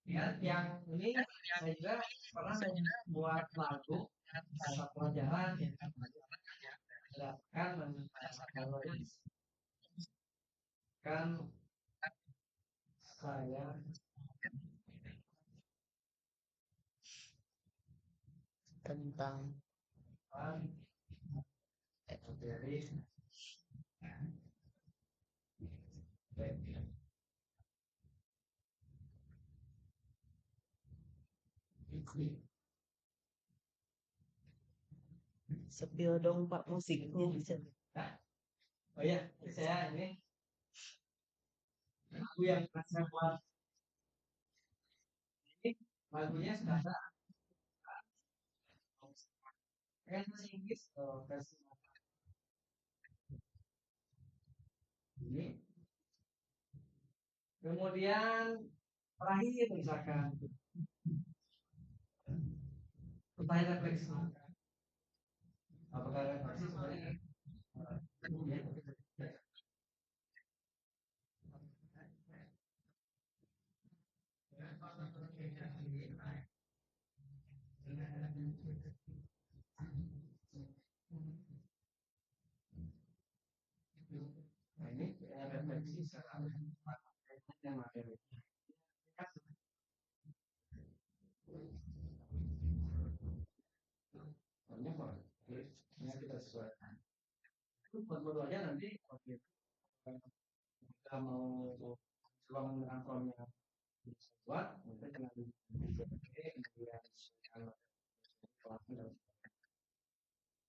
ya. Yang ini saya juga pernah membuat lagu bahasa pelajaran yang kan kalau kan saya Tentang kan dari sepil dong Pak musiknya. nah, oh ya saya ini lagu yang saya buat ini lagunya sudah ada kan bahasa Inggris versi ini. Kemudian terakhir misalkan pertanyaan refleksi apakah refleksi sebenarnya nah, ini refleksi secara materi banyak banget ini kita sesuaikan itu buat aja nanti waktu itu kita mau coba menggunakan formnya bisa buat nanti kena di kemudian kalau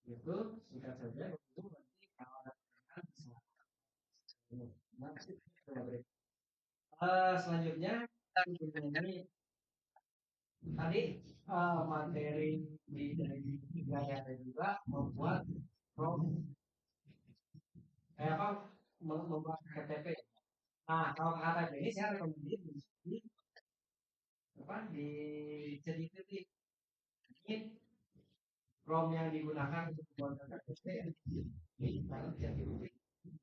itu singkat saja itu nanti kalau ada pertanyaan bisa nanti kita beri. Selanjutnya ini tadi materi di dari gaya juga membuat apa membuat KTP. Nah kalau KTP ini saya rekomendasi di apa di ChatGPT ini prompt yang digunakan untuk membuat KTP kalau ChatGPT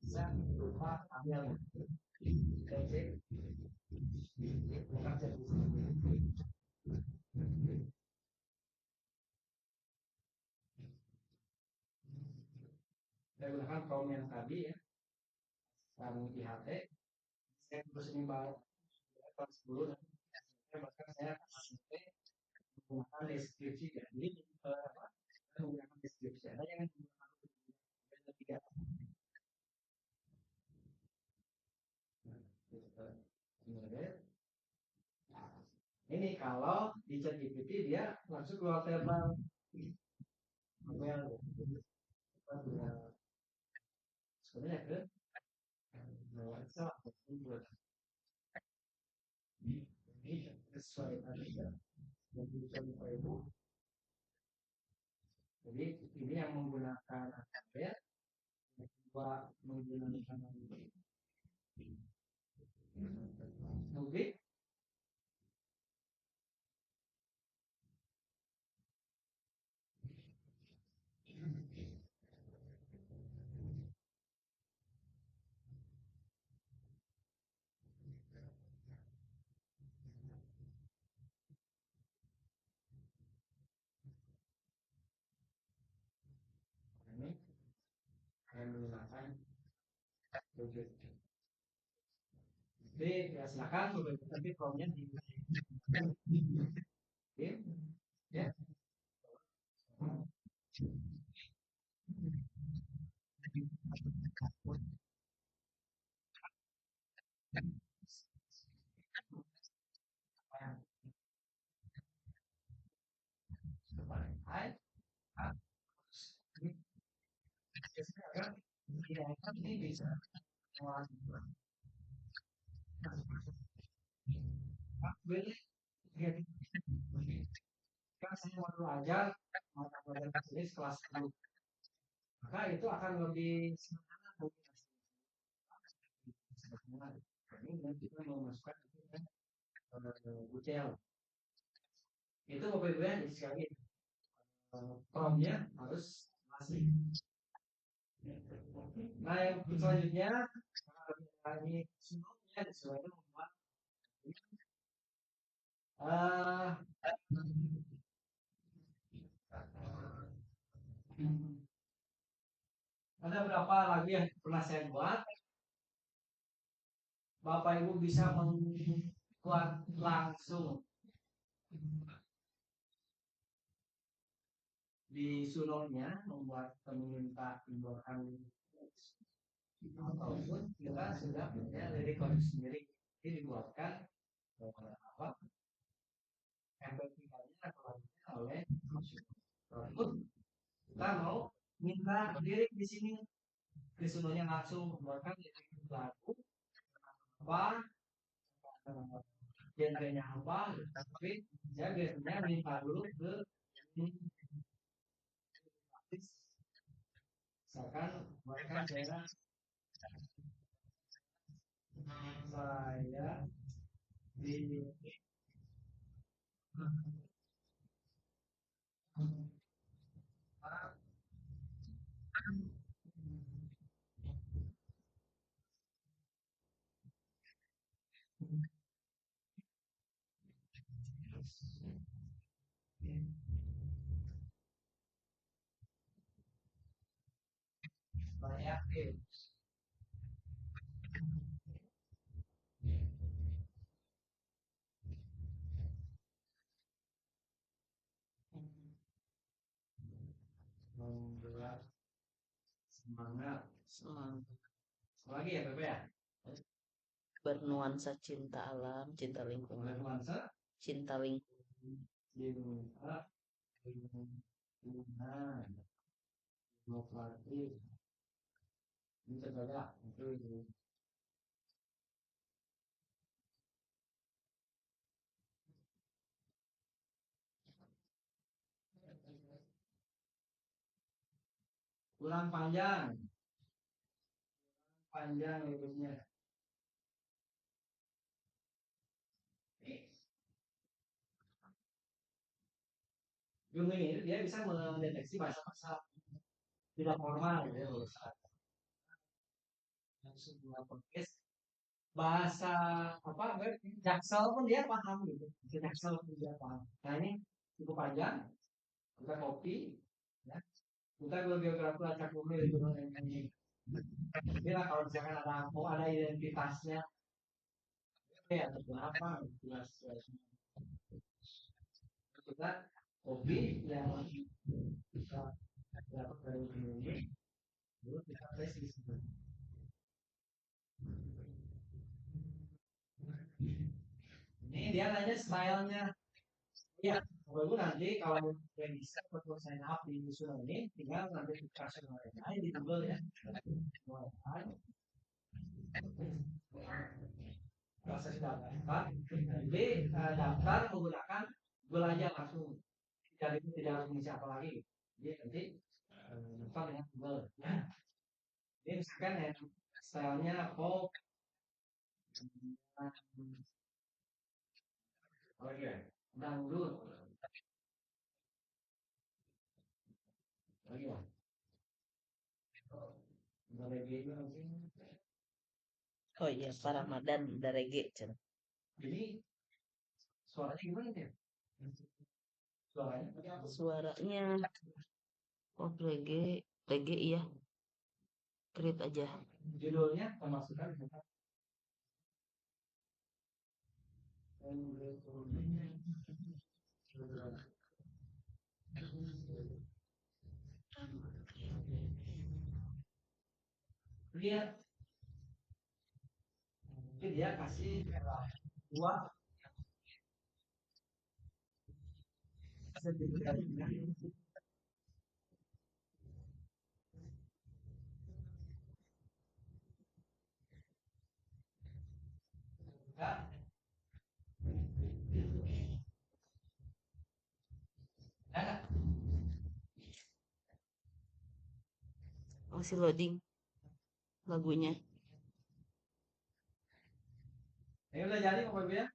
bisa berupa tabel KTP bukan ChatGPT. Saya gunakan prompt yang tadi ya yang IHT saya terus nimbang kelas 10 bahkan saya sampai menggunakan deskripsi ya. Jadi menggunakan deskripsi ada yang menggunakan tiga. Ini kalau di ChatGPT dia langsung keluar tabel sebenarnya ke ini sesuai tadi ya. Jadi ini yang menggunakan tabel dua menggunakan Nubik ini yang menggunakan Nubik. Jadi ya silakan tapi promnya di ya. kan ini bisa beli kan saya mau belajar mata pelajaran tulis kelas 10 maka itu akan lebih sederhana ini kita memasukkan UTL itu Bapak Ibu ya jadi sekali promnya harus masih. Nah yang selanjutnya ini sebelumnya sesuai membuat ada beberapa lagu yang pernah saya buat. Bapak Ibu bisa membuat langsung di sunolnya, membuat peminta timbulan ataupun kita sudah punya lirik lagu sendiri ini dibuatkan apa MP3-nya atau lagunya oleh ataupun kita mau minta lirik di sini di sunolnya langsung membuatkan lirik lagu apa genrenya apa tapi saya biasanya minta dulu ke misalkan buatkan saya di banyak membuat semangat lagi ya Pepe ya Bernuansa cinta alam, cinta lingkungan, bernuansa cinta lingkungan. lingkungan demokratis ini coba itu kurang panjang liriknya Jung ini dia bisa mendeteksi bahasa-bahasa tidak formal gitu ya sebuah podcast bahasa apa Jaksel pun dia paham gitu Jaksel pun dia paham nah ini cukup panjang kita copy ya kita biografi acak bumi di gunung ini jadi lah kalau misalkan ada identitasnya ya atau apa jelas kita copy yang kita dapat dari ini lalu kita paste di sini ini dia nanya stylenya ya baru nanti kalau yang bisa untuk sign up di Visual ini tinggal nanti dikasih aja di Google ya proses daftar jadi daftar menggunakan Google aja langsung tidak harus mengisi apa lagi jadi nanti daftar dengan Google ya ini misalkan yang stylenya pop dangdut lagi ya Oh iya, Pak Ramadan ada reggae. jadi suaranya gimana ya Suaranya oh reggae iya. Create aja. judulnya pemasukan lihat jadi dia kasih dua Masih loading lagunya. Ini udah jadi Bapak Ibu ya?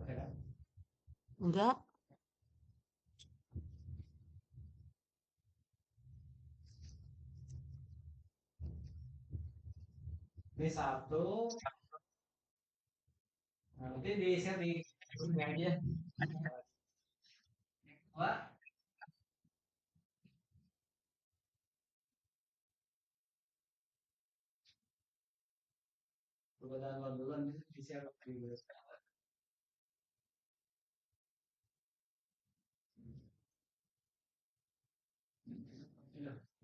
Oke kan? Enggak. Ini satu, nah, nanti di share di sini aja. Dua, dan duluan di share di grup.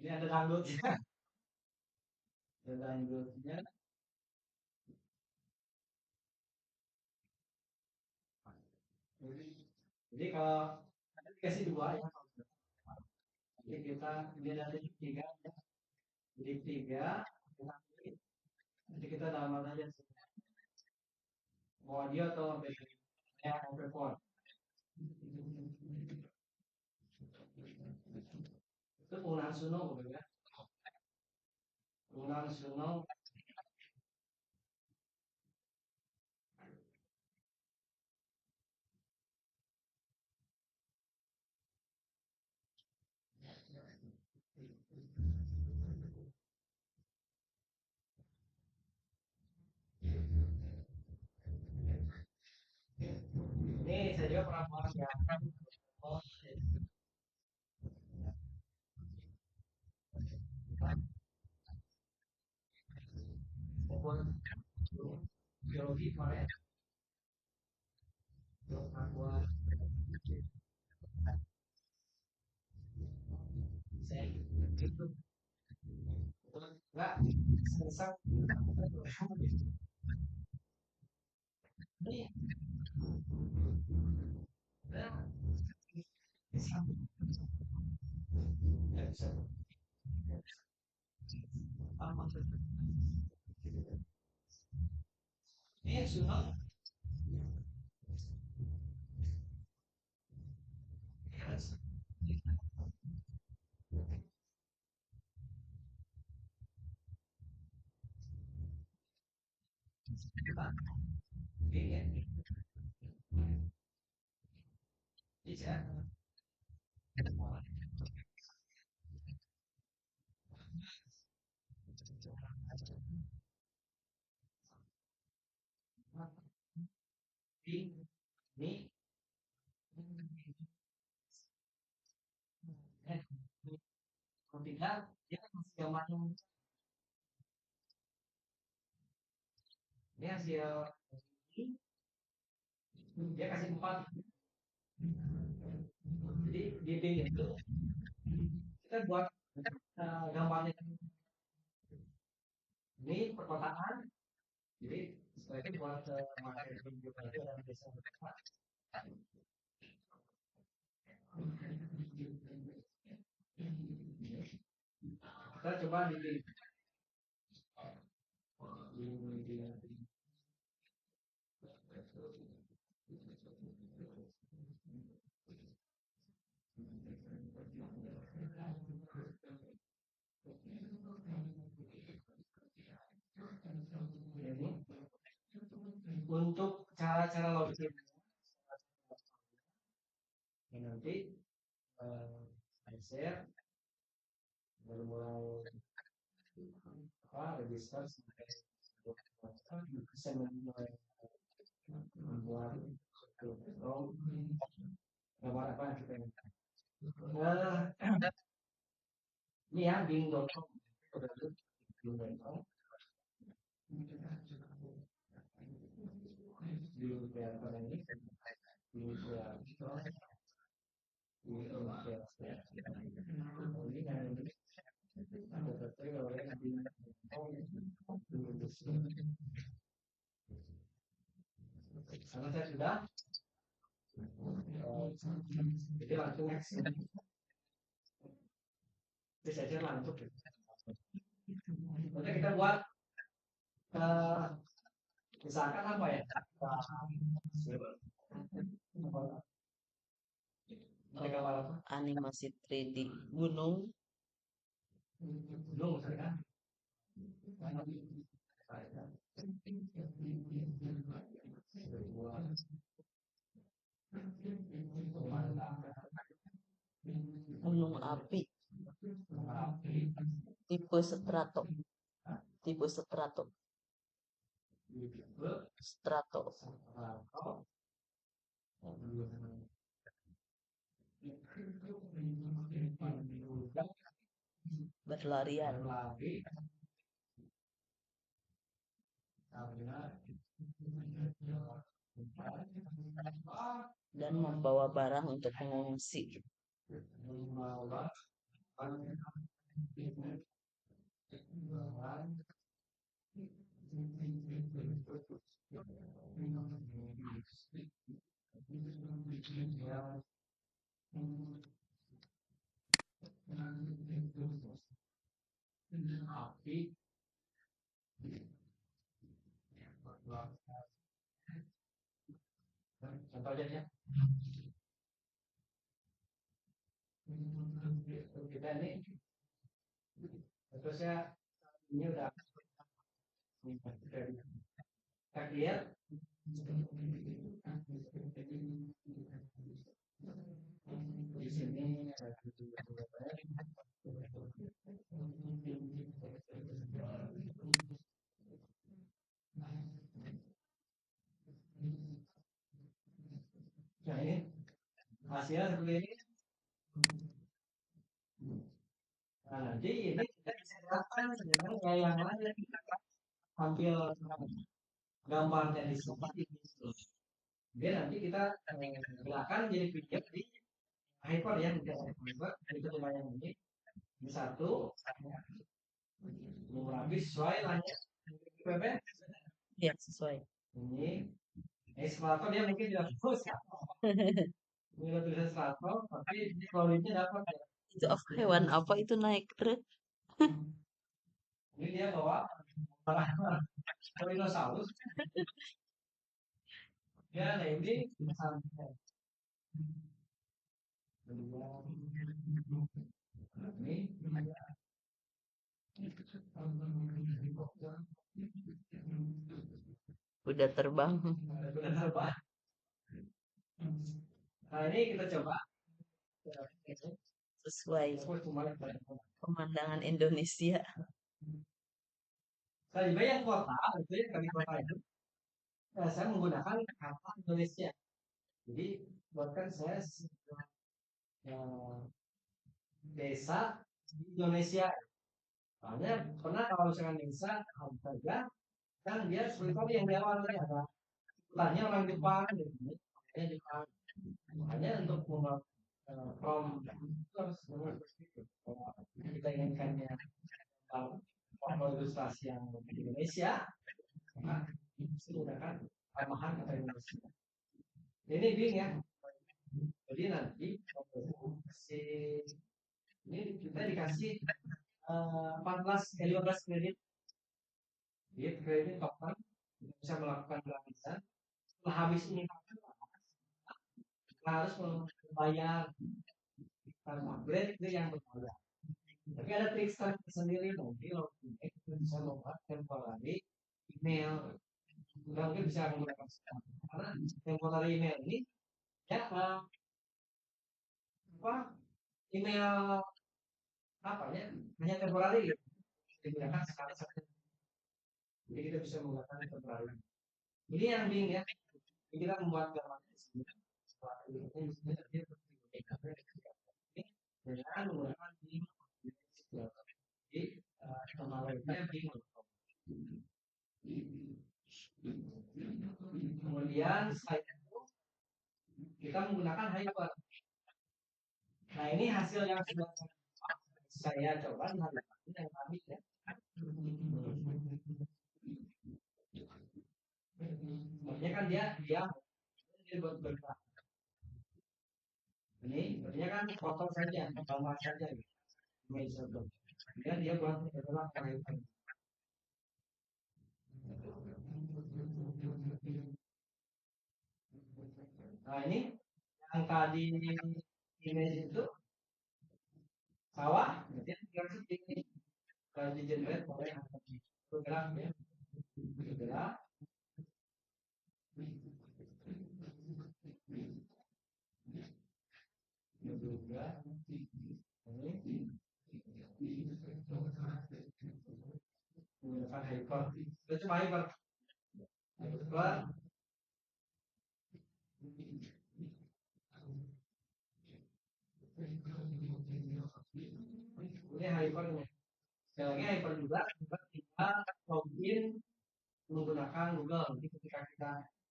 Ini ada dangdutnya, ada dangdutnya. Jadi kalau nanti dikasih dua ya, jadi kita ini ada tiga, ya. Jadi tiga, nanti kita download aja mau audio atau MP4. Itu penggunaan Suno, Bapak ya. Penggunaan Suno. Ini saya juga pernah buat ya. Oh, buat biologi kemarin, buat saya itu enggak selesai. Ini bisa apa ini sudah ini bisa ini eh kalau tidak dia kan masih gambar ini hasil dia kasih empat, jadi di D itu kita buat gambarnya ini perkotaan, jadi setelah itu buat marketing juga dan bisa kita coba di ini untuk cara-cara login ini nanti saya share baru mulai register sampai bisa mulai membuat gambar apa yang kita inginkan. Ini ya bing.com bing.com di kreator ini di kreator di kreator ini kan ada tertera kalau yang karena saya sudah jadi langsung next jadi saya langsung nanti kita buat Misalkan apa ya? Animasi 3D gunung. Gunung misalkan. Gunung api tipe strato berlarian dan membawa barang untuk pengungsi. Api. Contoh aja ya. Kita ini terusnya ini udah kita lihat di sini ada nah ini hasilnya seperti ini. Nah, nanti ini kita bisa lihatkan dengan kayak yang lain kita tampil gambarnya di sini. Biar nanti kita gerakan jadi video di hyper ya, tidak hyper. Jadi kita yang ini satu habis sesuai lah ya. PP Ya, sesuai. ini eskalator dia mungkin tidak fokus ya. Ini tulisan eskalator tapi cloudnya dapat ya. Itu hewan apa itu naik truk? Ini dia bawa dinosaurus. Ya, nah ini sampai Udah terbang. Nah ini kita coba Sesuai pemandangan Indonesia. Tadi yang kota itu ya kami kota itu saya menggunakan kata Indonesia. Jadi buatkan saya desa di Indonesia. Soalnya pernah kalau misalkan desa saja kan dia seperti tadi yang di awal tadi ada hutannya orang Jepang gitu, makanya Jepang. Makanya untuk membuat from itu harus seperti itu. Kalau kita inginkannya kalau ilustrasi yang di Indonesia, maka menggunakan tambahan kata Indonesia. Ini bing ya. Jadi nanti si ini kita dikasih 15 kredit. Jadi kredit token kita bisa melakukan gratisan. Setelah habis ini kita harus membayar upgrade itu yang berbayar. Tapi ada trik sendiri nanti kalau kita bisa membuat temporary email. Kita mungkin bisa menggunakan karena temporary email ini ya apa email apa ya hanya temporary gitu digunakan sekali saja. Jadi kita bisa menggunakan temporary. Ini yang bingung ya. Ini kita membuat gambar di sini. Dengan menggunakan ini. Jadi temporary-nya bingung. Kemudian setelah itu kita menggunakan hyper. Nah ini hasil yang sudah saya coba di hari ini yang tadi ya. Maksudnya kan dia buat bergerak. Ini artinya kan foto saja, gambar saja gitu. Kemudian dia buat bergerak. Nah ini yang tadi image itu sawah, berarti tinggal seperti kalau di generate oleh bergerak ya, bergerak. Juga ini menggunakan hyper. Itu cuma hyper. Hyper. Ini hypernya. Sekali lagi hyper juga kita login menggunakan Google. Jadi ketika kita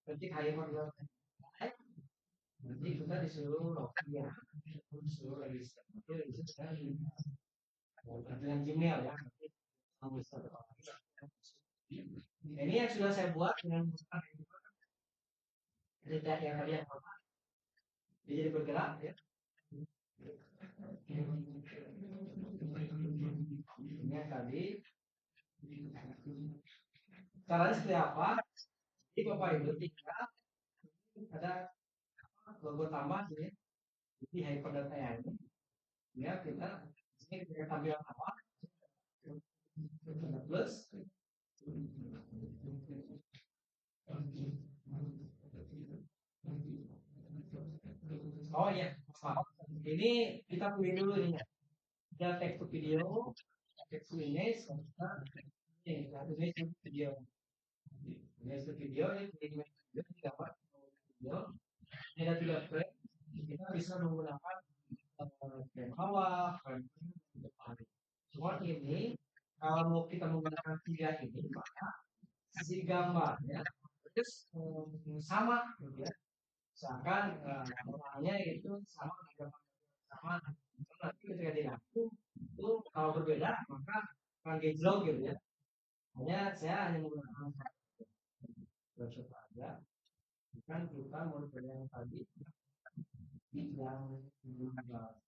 ketik hyper nanti kita disuruh login ya, disuruh register. Itu register dengan Gmail ya. Nah, ini yang sudah saya buat dengan menggunakan data yang tadi yang pertama. Dia jadi bergerak ya. Ini yang tadi. Caranya seperti apa? Jadi Bapak Ibu tinggal ada logo tambah ini di hyperdata ini. Ya kita ini kita tampilan apa? Plus. Oh iya, maaf. Ini kita pilih dulu ini ya. Ada text to video, text to image, ini video. Image to video ini image video ini dapat video. Ini ada 3 frame. Kita bisa menggunakan frame awal, frame depan. Cuma ini kalau kita menggunakan 3 ini maka si gambarnya terus sama gitu ya. Misalkan warnanya itu sama dengan sama. Nanti ketika dirangkum itu kalau berbeda maka akan gejlok gitu ya. Saya hanya menggunakan satu aja. Bukan kita mau yang tadi yang sinyal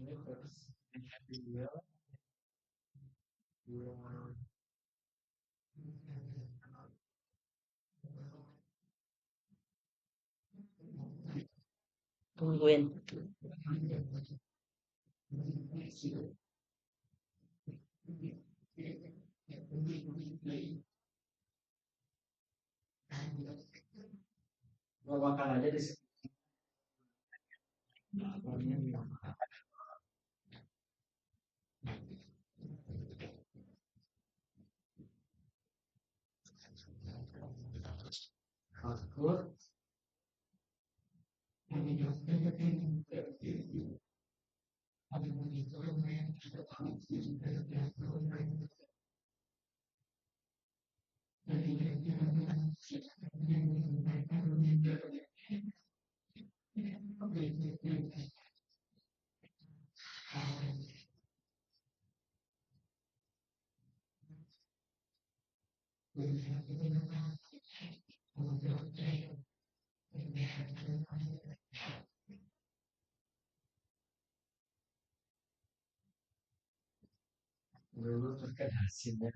ini terus video Tungguin. bakal aja di sini. Output dulu terkait hasilnya.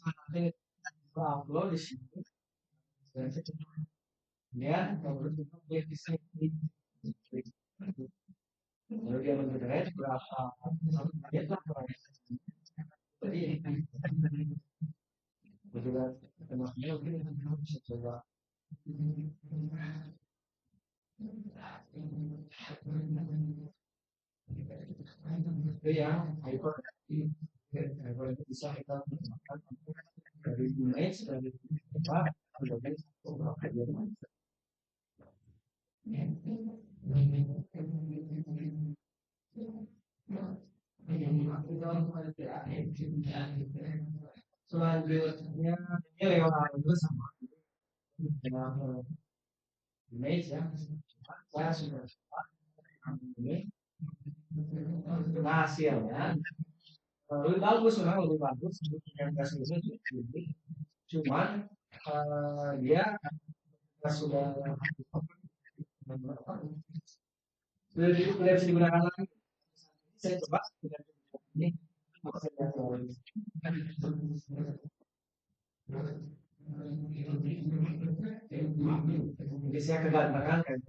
Nanti upload di sini. Dan kemudian kalau kita di sini Lalu dia mengetes berapa menit lah jadi kebetulan temasnya mungkin bisa coba itu yang iPhone iPhone itu bisa kita gunakan dari image dari apa dari beberapa dia selanjutnya ini Leonardo sama dengan image ya saya sudah ini nah hasilnya lebih bagus memang lebih bagus yang kasusnya cuman dia sudah sudah bisa digunakan lagi saya coba ini jadi saya kegantengan kan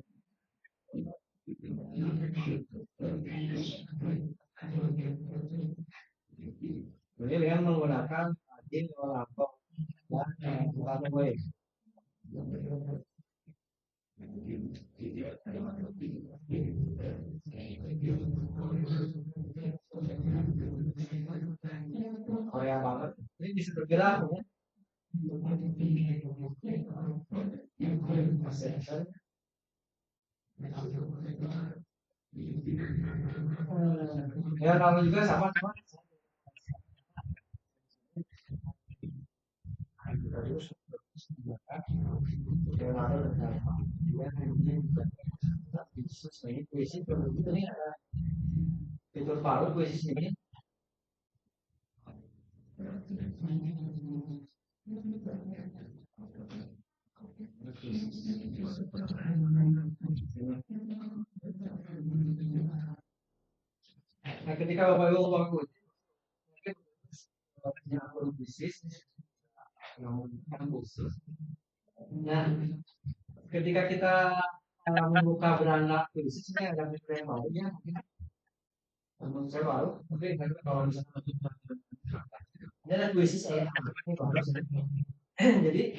ini dengan menggunakan agen laptop dan bukan web Korea banget ini bisa terbilang ya ya kalau juga sama cuma puisi ini ada fitur baru puisi ini nah ketika bapak ibu bangun punya akun bisnis yang khusus nah ketika kita membuka beranda bisnis ini ada fitur yang baru ya menurut saya baru mungkin kalau misalnya ini ada puisi saya ini baru jadi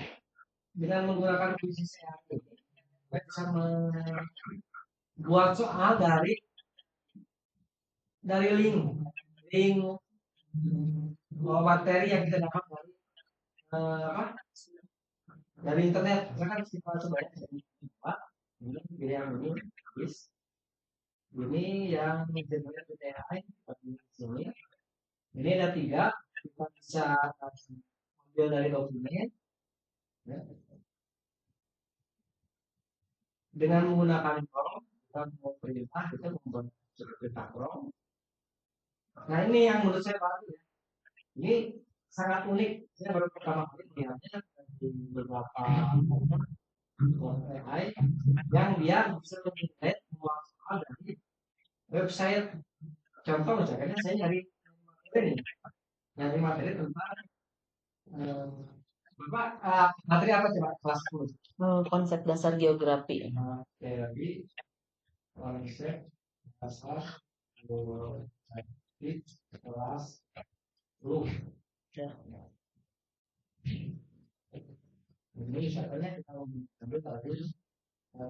dengan menggunakan puisi saya ini kita bisa membuat soal dari link materi yang kita dapat dari apa dari internet misalkan kita coba yang ini habis ini yang generate dari AI ini ada 3 kita bisa ambil dari dokumen ya. Dengan menggunakan prompt kita mau perintah kita membuat perintah prompt nah ini yang menurut saya baru ya ini sangat unik saya baru pertama kali melihatnya di beberapa AI yang dia bisa mengenerate semua soal dari website contoh misalnya saya nyari materi tentang materi apa coba kelas 10 Konsep dasar geografi. Teori konsep dasar geografi kelas 10 Ya. ini misalnya kita ambil tadi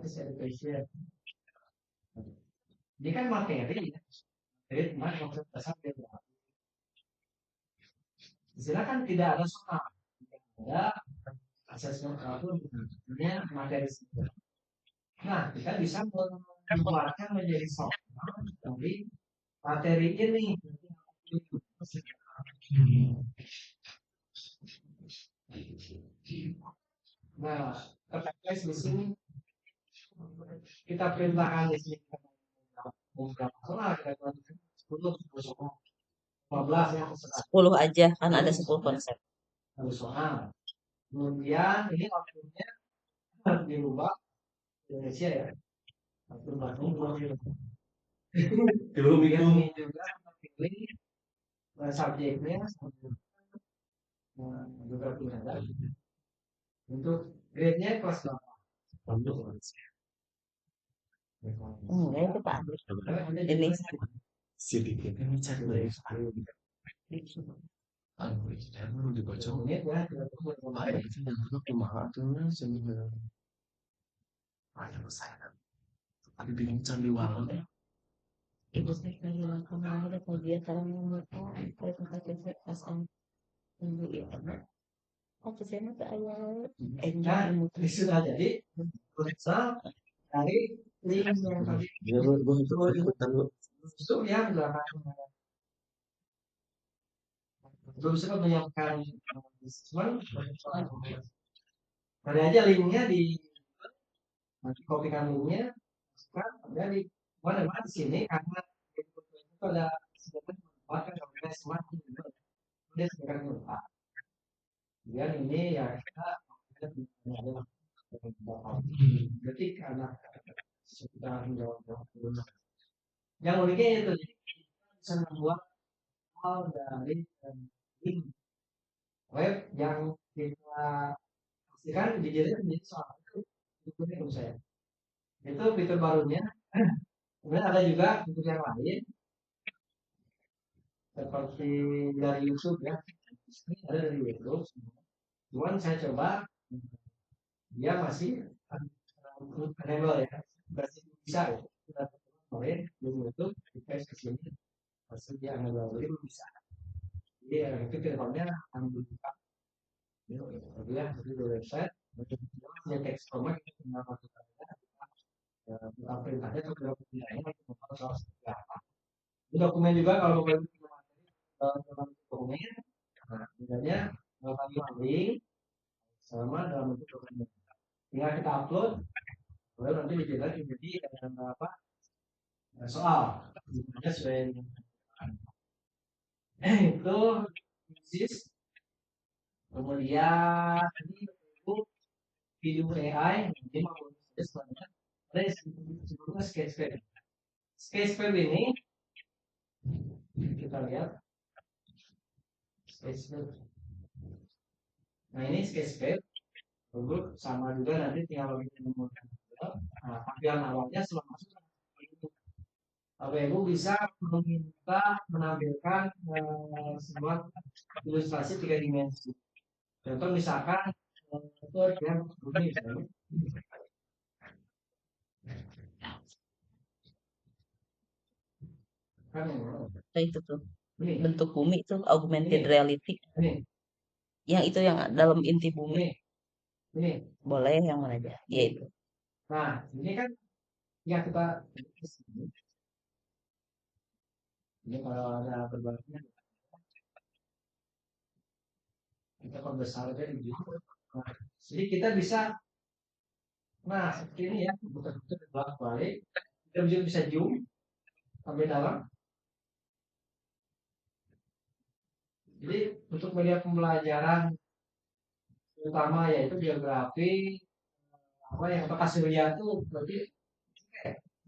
education ini kan materi ya jadi tentang konsep dasar geografi silakan tidak ada soal ada asesmen itu materi nah kita bisa mengeluarkan menjadi soal dari materi ini nah terkait di sini kita perintahkan di sini berapa soal kita 10 15 ya 10 aja kan ada 10 konsep. soal kemudian ini waktunya dirubah Indonesia ya waktu Bandung belum ini juga pilih subjeknya juga punya untuk grade-nya kelas 8 Enggak, itu Pak Agus. Ini Sedikit ini cari dari baru dibaca menit ya, ada itu yang dulu kumaha tuh sebenarnya ada saya tapi bingung candi walau ibu saya kehilangan kemana ada kegiatan yang mereka kalau tempat saya pasang ibu itu aku saya mah ayah nah sudah jadi bisa dari linknya itu ya belakang belum sempat menyiapkan cuman ada aja linknya di nanti kopikan linknya kan ada di mana mana di sini karena itu ada sebenarnya bahkan kalau semua dia sekarang lupa kemudian ini ya kita ada ketika anak sudah menjawab yang uniknya itu jadi kita bisa membuat hal dari link web yang kita pastikan digital menjadi soal itu menurut saya itu fitur barunya. Kemudian ada juga fitur yang lain seperti dari YouTube ya, ini ada dari YouTube cuman saya coba dia masih enable ya masih bisa ya kita kemarin di YouTube kita sini masih dia enable belum bisa jadi itu teleponnya akan dibuka ya jadi di website punya teks format kita tinggal masukkan kita perintahnya atau perintahnya kita mau soal seperti apa di dokumen juga kalau mau dalam dokumen nah sebenarnya kami link sama dalam bentuk dokumen tinggal kita upload lalu nanti dijelaskan jadi apa soal sebenarnya sudah itu bisnis kemudian ini video AI jadi mau sebenarnya ada sebelumnya sketchpad ini kita lihat sketchpad nah ini sketchpad dulu sama juga nanti tinggal menemukan tampilan awalnya setelah masuk Bapak Ibu bisa meminta menampilkan sebuah ilustrasi 3 dimensi. Contoh misalkan itu yang begini misalnya. Kan itu tuh ini bentuk bumi tuh augmented reality ini yang itu yang dalam inti bumi ini boleh yang mana aja ya itu nah ini kan ya kita ini kalau ada perbaliknya kita perbesar aja gitu nah, jadi kita bisa nah seperti ini ya bukan-bukan belak balik kita bisa zoom sampai dalam jadi untuk melihat pembelajaran utama yaitu geografi apa yang bekas Surya itu berarti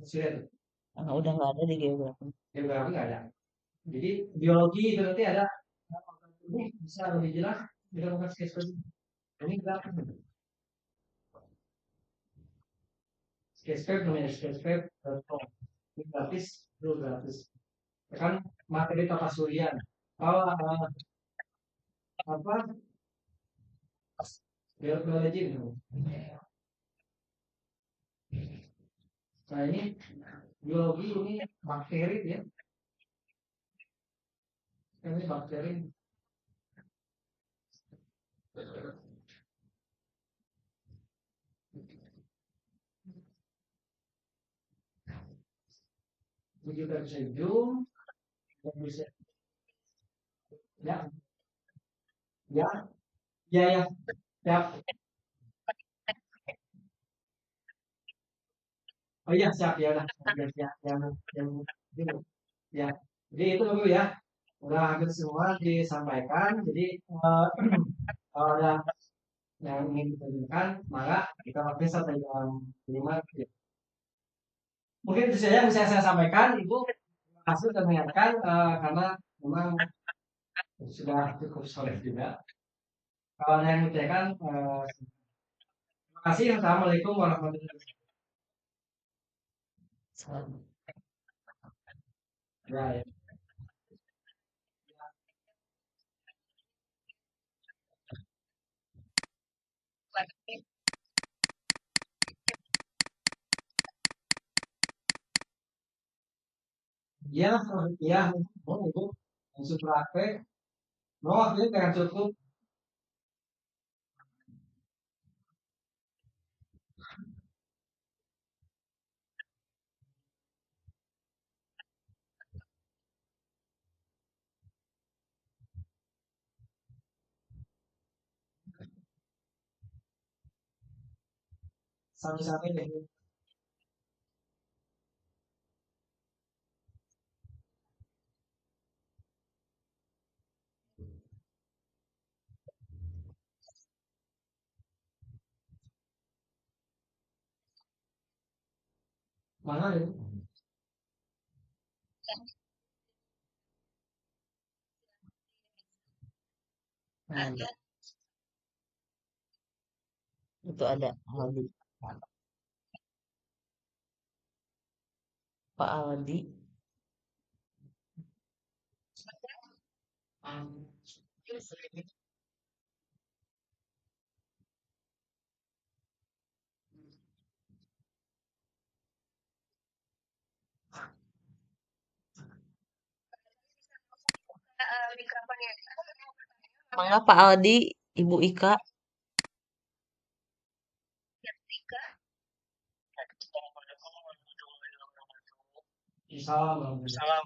Surya itu udah nggak ada di geografi nggak ada jadi biologi itu nanti ada ini bisa lebih jelas kita bukan sketchpad ini grafis sketchpad namanya sketchpad.com ini gratis itu gratis kan materi tata surya kalau apa biologi nah ini biologi ini bakteri ya ini bakteri ini juga bisa zoom dan bisa ya ya ya ya ya oh iya siap ya udah ya yang ya jadi itu dulu ya udah hampir semua disampaikan jadi kalau ada yang ingin ditanyakan maka kita waktu sampai jam 5 ya. Mungkin itu saja yang bisa saya sampaikan ibu terima kasih sudah mendengarkan karena memang sudah cukup sore juga kalau ada yang ditanyakan terima kasih assalamualaikum warahmatullahi wabarakatuh Selamat. Right. Iya, iya, oh itu maksud praktek, no waktu itu dengan cukup sampai-sampai deh. Mana ya? Ada. Itu ada Aldi. Pak Aldi. Mikrofonnya. Mangga Pak Aldi, Ibu Ika. Salam, salam.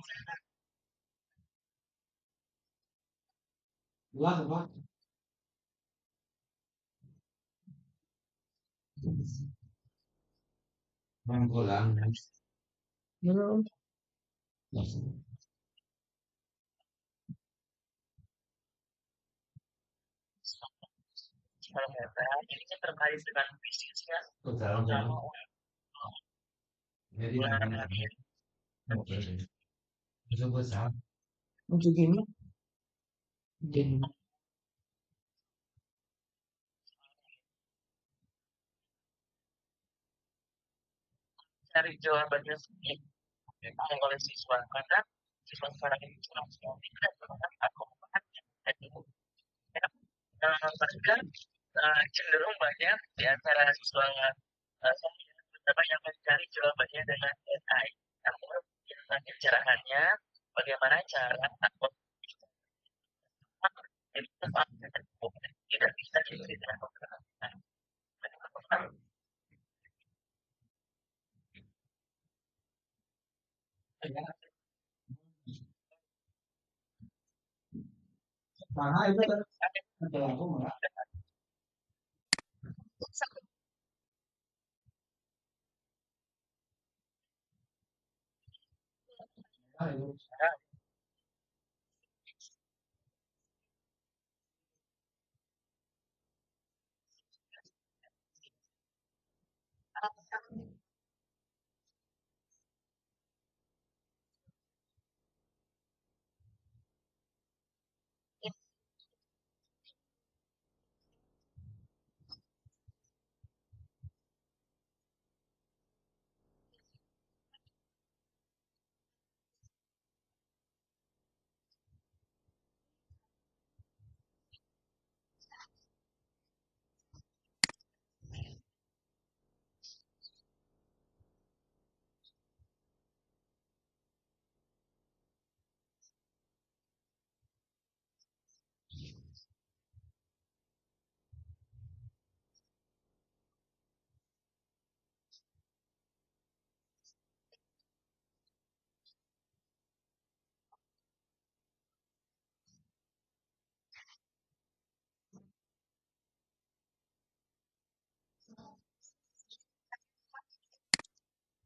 Lah, apa? Pulang. Belum. Ini kan terkait dengan bisnis ya. Betul. Jadi oke. Itu besar. Untuk ini. Jadi. Cari jawabannya sendiri. Oleh siswa karena siswa sekarang ini kurang tidak aku bahkan cenderung banyak di antara siswa beberapa yang mencari jawabannya dengan AI. Namun nanti pencerahannya bagaimana cara aku tidak bisa diberi dengan Nah, itu ada aku enggak? Ayo.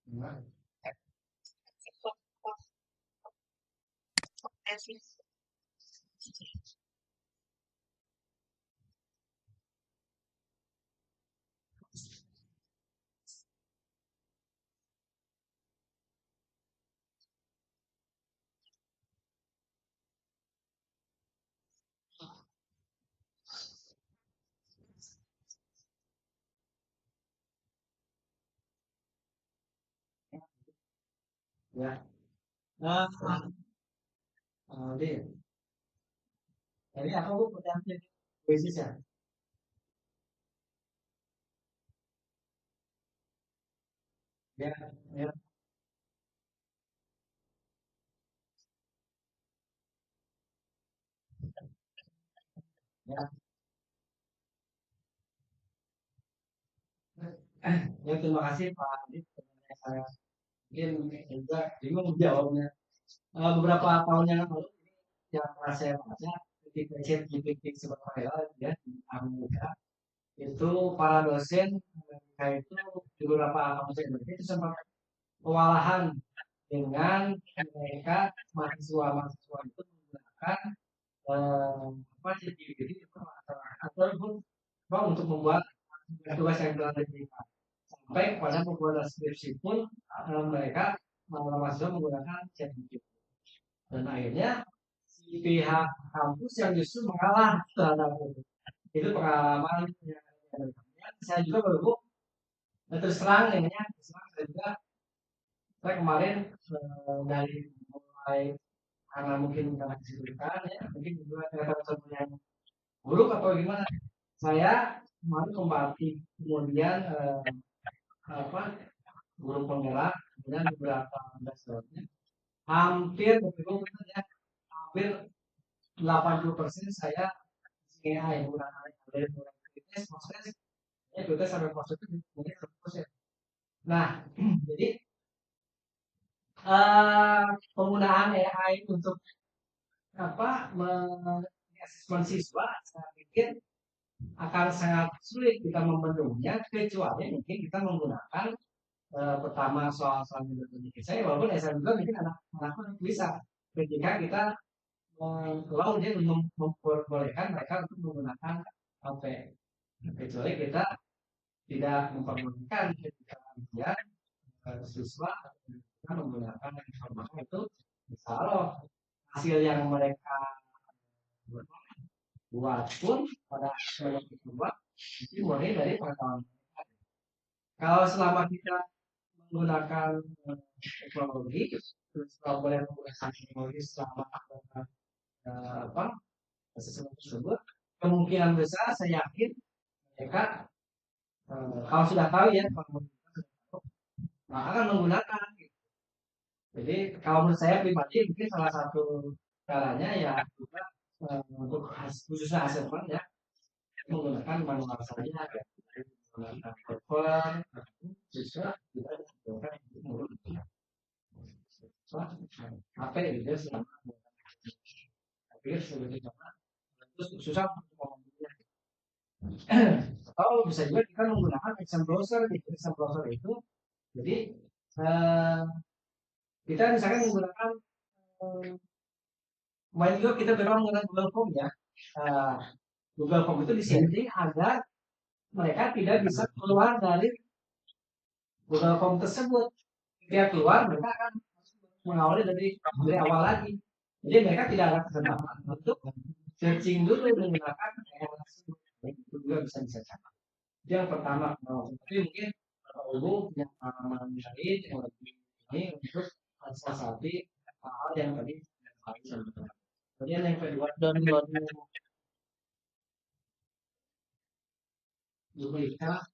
Enggak. Ya. Nah, Din, jadi apa bu pertanyaan krisis ya? Ya, ya, ya. Ya, terima kasih Pak Adit. Pertanyaan saya mungkin juga bingung jawabnya. Beberapa tahun yang lalu yang pernah saya baca ketika ChatGPT sempat viral ya di Amerika itu para dosen Amerika itu di beberapa kampus Indonesia itu sempat kewalahan dengan mereka mahasiswa-mahasiswa itu menggunakan apa ChatGPT itu atau untuk membuat tugas yang telah diberikan sampai pada pembuatan skripsi pun mereka mahasiswa menggunakan ChatGPT dan akhirnya si pihak kampus yang justru mengalah terhadap itu pengalaman yang saya juga baru terus terang ya terus terang saya juga saya kemarin dari mulai karena mungkin karena kesibukan ya mungkin juga teman-teman yang buruk atau gimana saya kemarin kembali kemudian apa guru penggerak kemudian beberapa dasarnya hampir ya hampir 80% saya AI menggunakan dari mulai tes maksudnya sih ya kita sampai proses itu mungkin 100%. Nah, jadi eh, penggunaan AI untuk apa mengasesmen siswa saya pikir akan sangat sulit kita memenuhinya kecuali mungkin kita menggunakan pertama soal-soal metodologi saya walaupun saya juga mungkin anak-anak bisa ketika kita kalau dia memperbolehkan mereka untuk menggunakan HP kecuali kita tidak memperbolehkan ketika dia siswa kita menggunakan informasi itu insya Allah hasil yang mereka buat pun pada yang kita buat itu mulai dari pengetahuan. Kalau selama kita menggunakan teknologi, terus kalau boleh menggunakan teknologi selama apa sesuatu tersebut, kemungkinan besar saya yakin mereka kalau sudah tahu ya kalau akan menggunakan. Jadi kalau menurut saya pribadi mungkin salah satu caranya ya juga untuk khususnya assessment ya menggunakan manual saja ya. Menggunakan paper siswa kita menggunakan HP gitu selama tapi sebetulnya terus susah untuk ngomongnya atau bisa juga kita menggunakan exam browser gitu exam browser itu jadi eh, kita misalkan menggunakan main juga kita memang menggunakan Google Form ya uh, Google Form itu disetting agar mereka tidak bisa keluar dari Google Form tersebut ketika keluar mereka akan mengawali dari awal lagi jadi mereka tidak ada kesempatan untuk searching dulu menggunakan itu juga bisa dicatat itu yang pertama tapi mungkin Ibu yang pengalaman lain yang lebih ini untuk mensiasati hal yang tadi kemudian yang kedua download mereka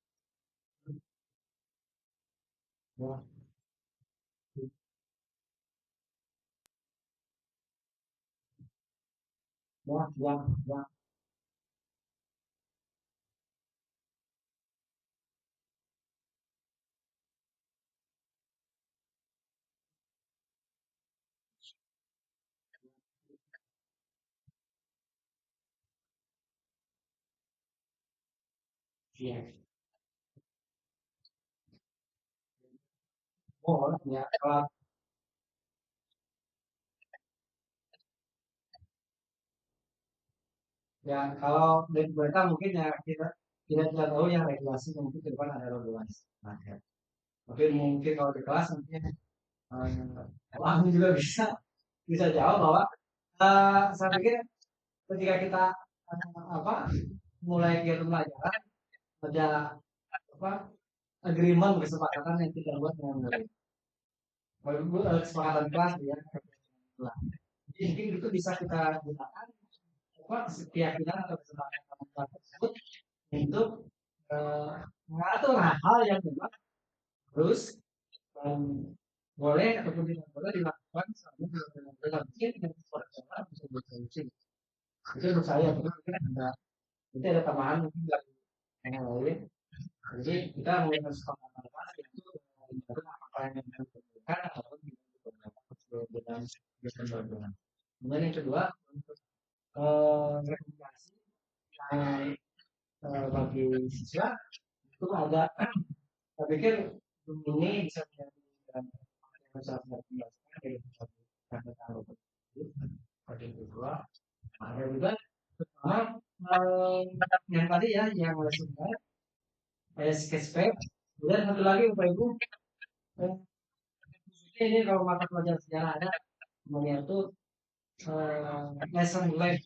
ya ya ya oh ya kalau dari mereka mungkin ya kita tidak tahu yang regulasi mungkin ke depan ada regulasi nah, ya. Tapi mungkin kalau di kelas mungkin aku juga bisa jawab bahwa saya pikir ketika kita apa mulai kegiatan pelajaran ada apa agreement kesepakatan yang kita buat dengan murid kesepakatan kelas ya. Jadi mungkin itu bisa kita gunakan apa keyakinan atau kesepakatan kelas tersebut untuk mengatur hal yang memang harus boleh ataupun tidak boleh dilakukan selama dalam mungkin dengan suatu cara bisa bersolusi. Itu menurut saya mungkin ada nanti ada tambahan mungkin dari yang lain. Jadi kita menggunakan kesepakatan kelas itu apa yang diperlukan ataupun tidak diperlukan dengan kemudian yang kedua untuk rekomendasi bagi siswa itu ada saya pikir ini bisa menjadi salah satu pembahasan dari satu tahun pada kedua ada juga pertama yang tadi ya yang sebenarnya sketchpad kemudian satu lagi Bapak Ibu ini kalau mata pelajaran sejarah ada namanya itu lesson life.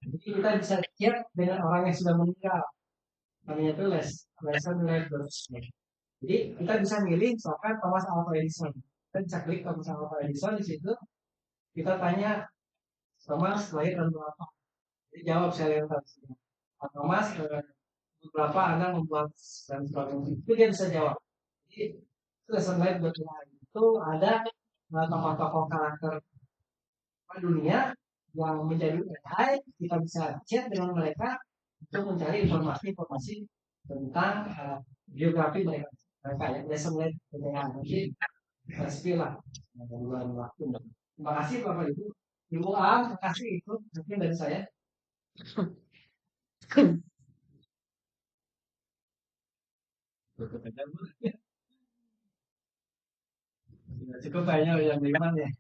Jadi kita bisa chat dengan orang yang sudah meninggal namanya itu lesson life. Jadi kita bisa milih misalkan Thomas Alva Edison kita bisa klik Thomas Alva Edison di situ kita tanya Thomas lahir tahun berapa jadi jawab saya lihat tadi Thomas berapa Anda membuat dan sebagainya itu dia bisa jawab jadi itu lesson life buat itu ada tokoh-tokoh karakter dunia yang menjadi AI kita bisa chat dengan mereka untuk mencari informasi tentang biografi mereka ya lesson life mereka nanti pasti lah bulan waktu. Terima kasih Bapak Ibu. Ibu A, terima kasih itu mungkin dari saya. Cukup banyak yang lima ya.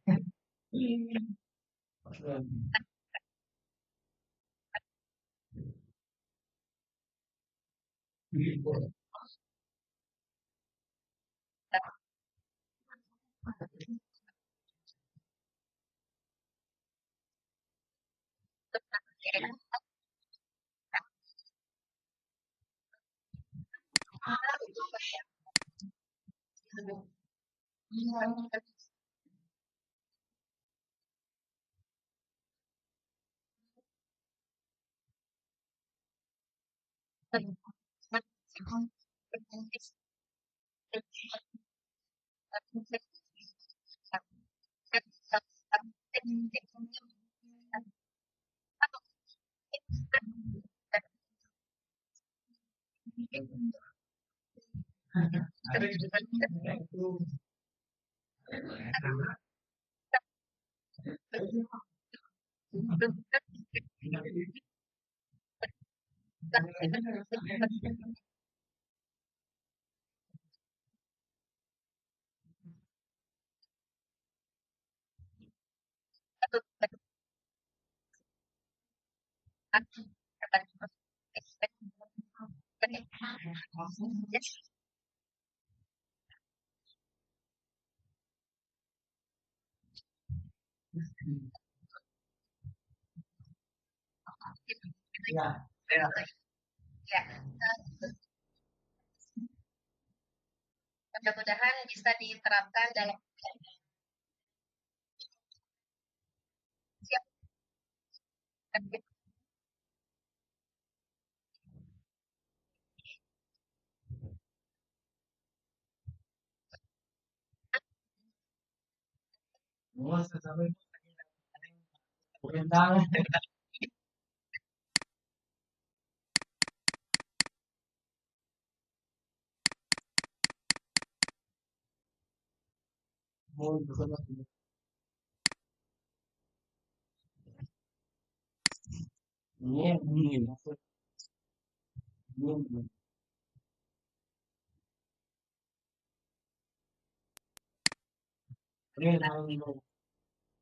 Ya. Ya, mudah-mudahan bisa diterapkan dalam siap.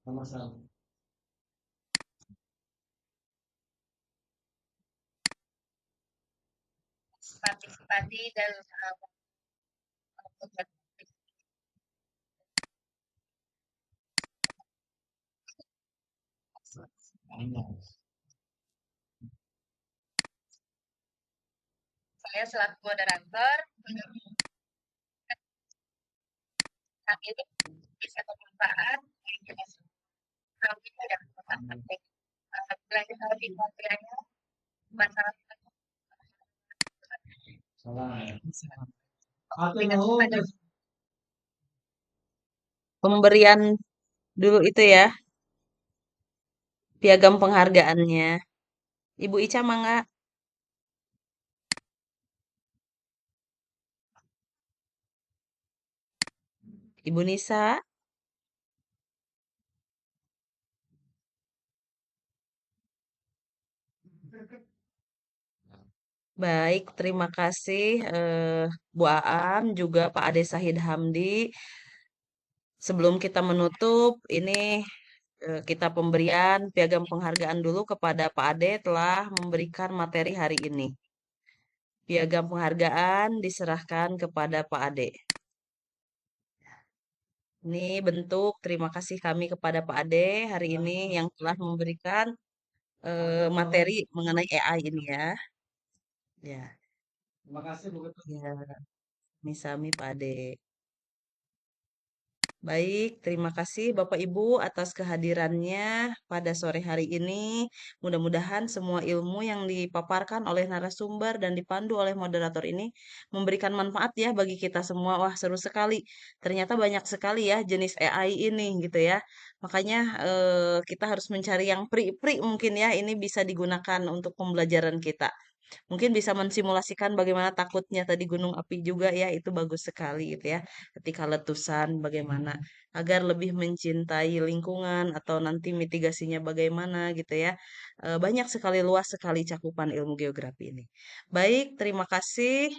Sama-sama. Partisipasi dan saya selaku moderator saat ini bisa bermanfaat. Kami ada kesempatan praktek belajar lebih materialnya masalah Salah. Atur aplikasi nuhun. pada Pemberian dulu itu ya, piagam penghargaannya. Ibu Ica mangga. Ibu Nisa. Baik, terima kasih Bu Aam juga Pak Ade Sahid Hamdi. Sebelum kita menutup, ini kita pemberian piagam penghargaan dulu kepada Pak Ade telah memberikan materi hari ini. Piagam penghargaan diserahkan kepada Pak Ade. Ini bentuk terima kasih kami kepada Pak Ade hari ini yang telah memberikan materi mengenai AI ini ya. Ya, Terima kasih Bu Ketua. ya, Misami Pak Ade. Baik, terima kasih Bapak Ibu atas kehadirannya pada sore hari ini. Mudah-mudahan semua ilmu yang dipaparkan oleh narasumber dan dipandu oleh moderator ini memberikan manfaat ya bagi kita semua. Wah, seru sekali. Ternyata banyak sekali ya jenis AI ini gitu ya. Makanya kita harus mencari yang pri-pri mungkin ya. Ini bisa digunakan untuk pembelajaran kita. Mungkin bisa mensimulasikan bagaimana takutnya tadi gunung api juga ya, itu bagus sekali gitu ya. Ketika letusan bagaimana agar lebih mencintai lingkungan atau nanti mitigasinya bagaimana gitu ya. Banyak sekali luas sekali cakupan ilmu geografi ini. Baik, terima kasih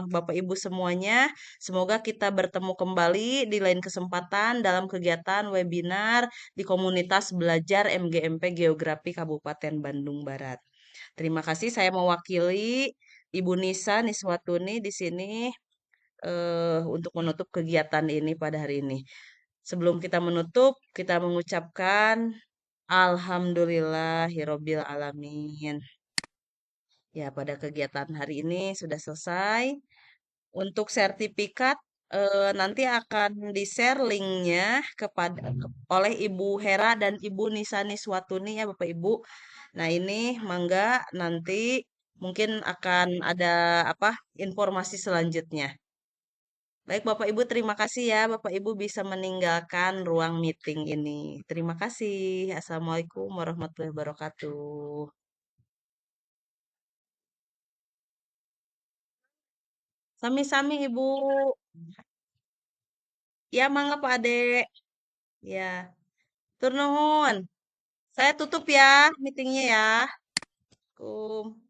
Bapak Ibu semuanya. Semoga kita bertemu kembali di lain kesempatan dalam kegiatan webinar di komunitas belajar MGMP Geografi Kabupaten Bandung Barat. Terima kasih saya mewakili Ibu Nisa Niswatuni di sini untuk menutup kegiatan ini pada hari ini. Sebelum kita menutup, kita mengucapkan Alhamdulillahirobbil alamin. Ya, pada kegiatan hari ini sudah selesai. Untuk sertifikat nanti akan di-share linknya oleh Ibu Hera dan Ibu Nisa Niswatuni ya Bapak Ibu. Nah, ini mangga nanti mungkin akan ada apa informasi selanjutnya. Baik Bapak Ibu, terima kasih ya. Bapak Ibu bisa meninggalkan ruang meeting ini. Terima kasih. Assalamualaikum warahmatullahi wabarakatuh. Sami-sami Ibu. Ya, mangga Pak Ade. Ya, tur nuhun. Saya tutup ya meetingnya ya. Assalamualaikum.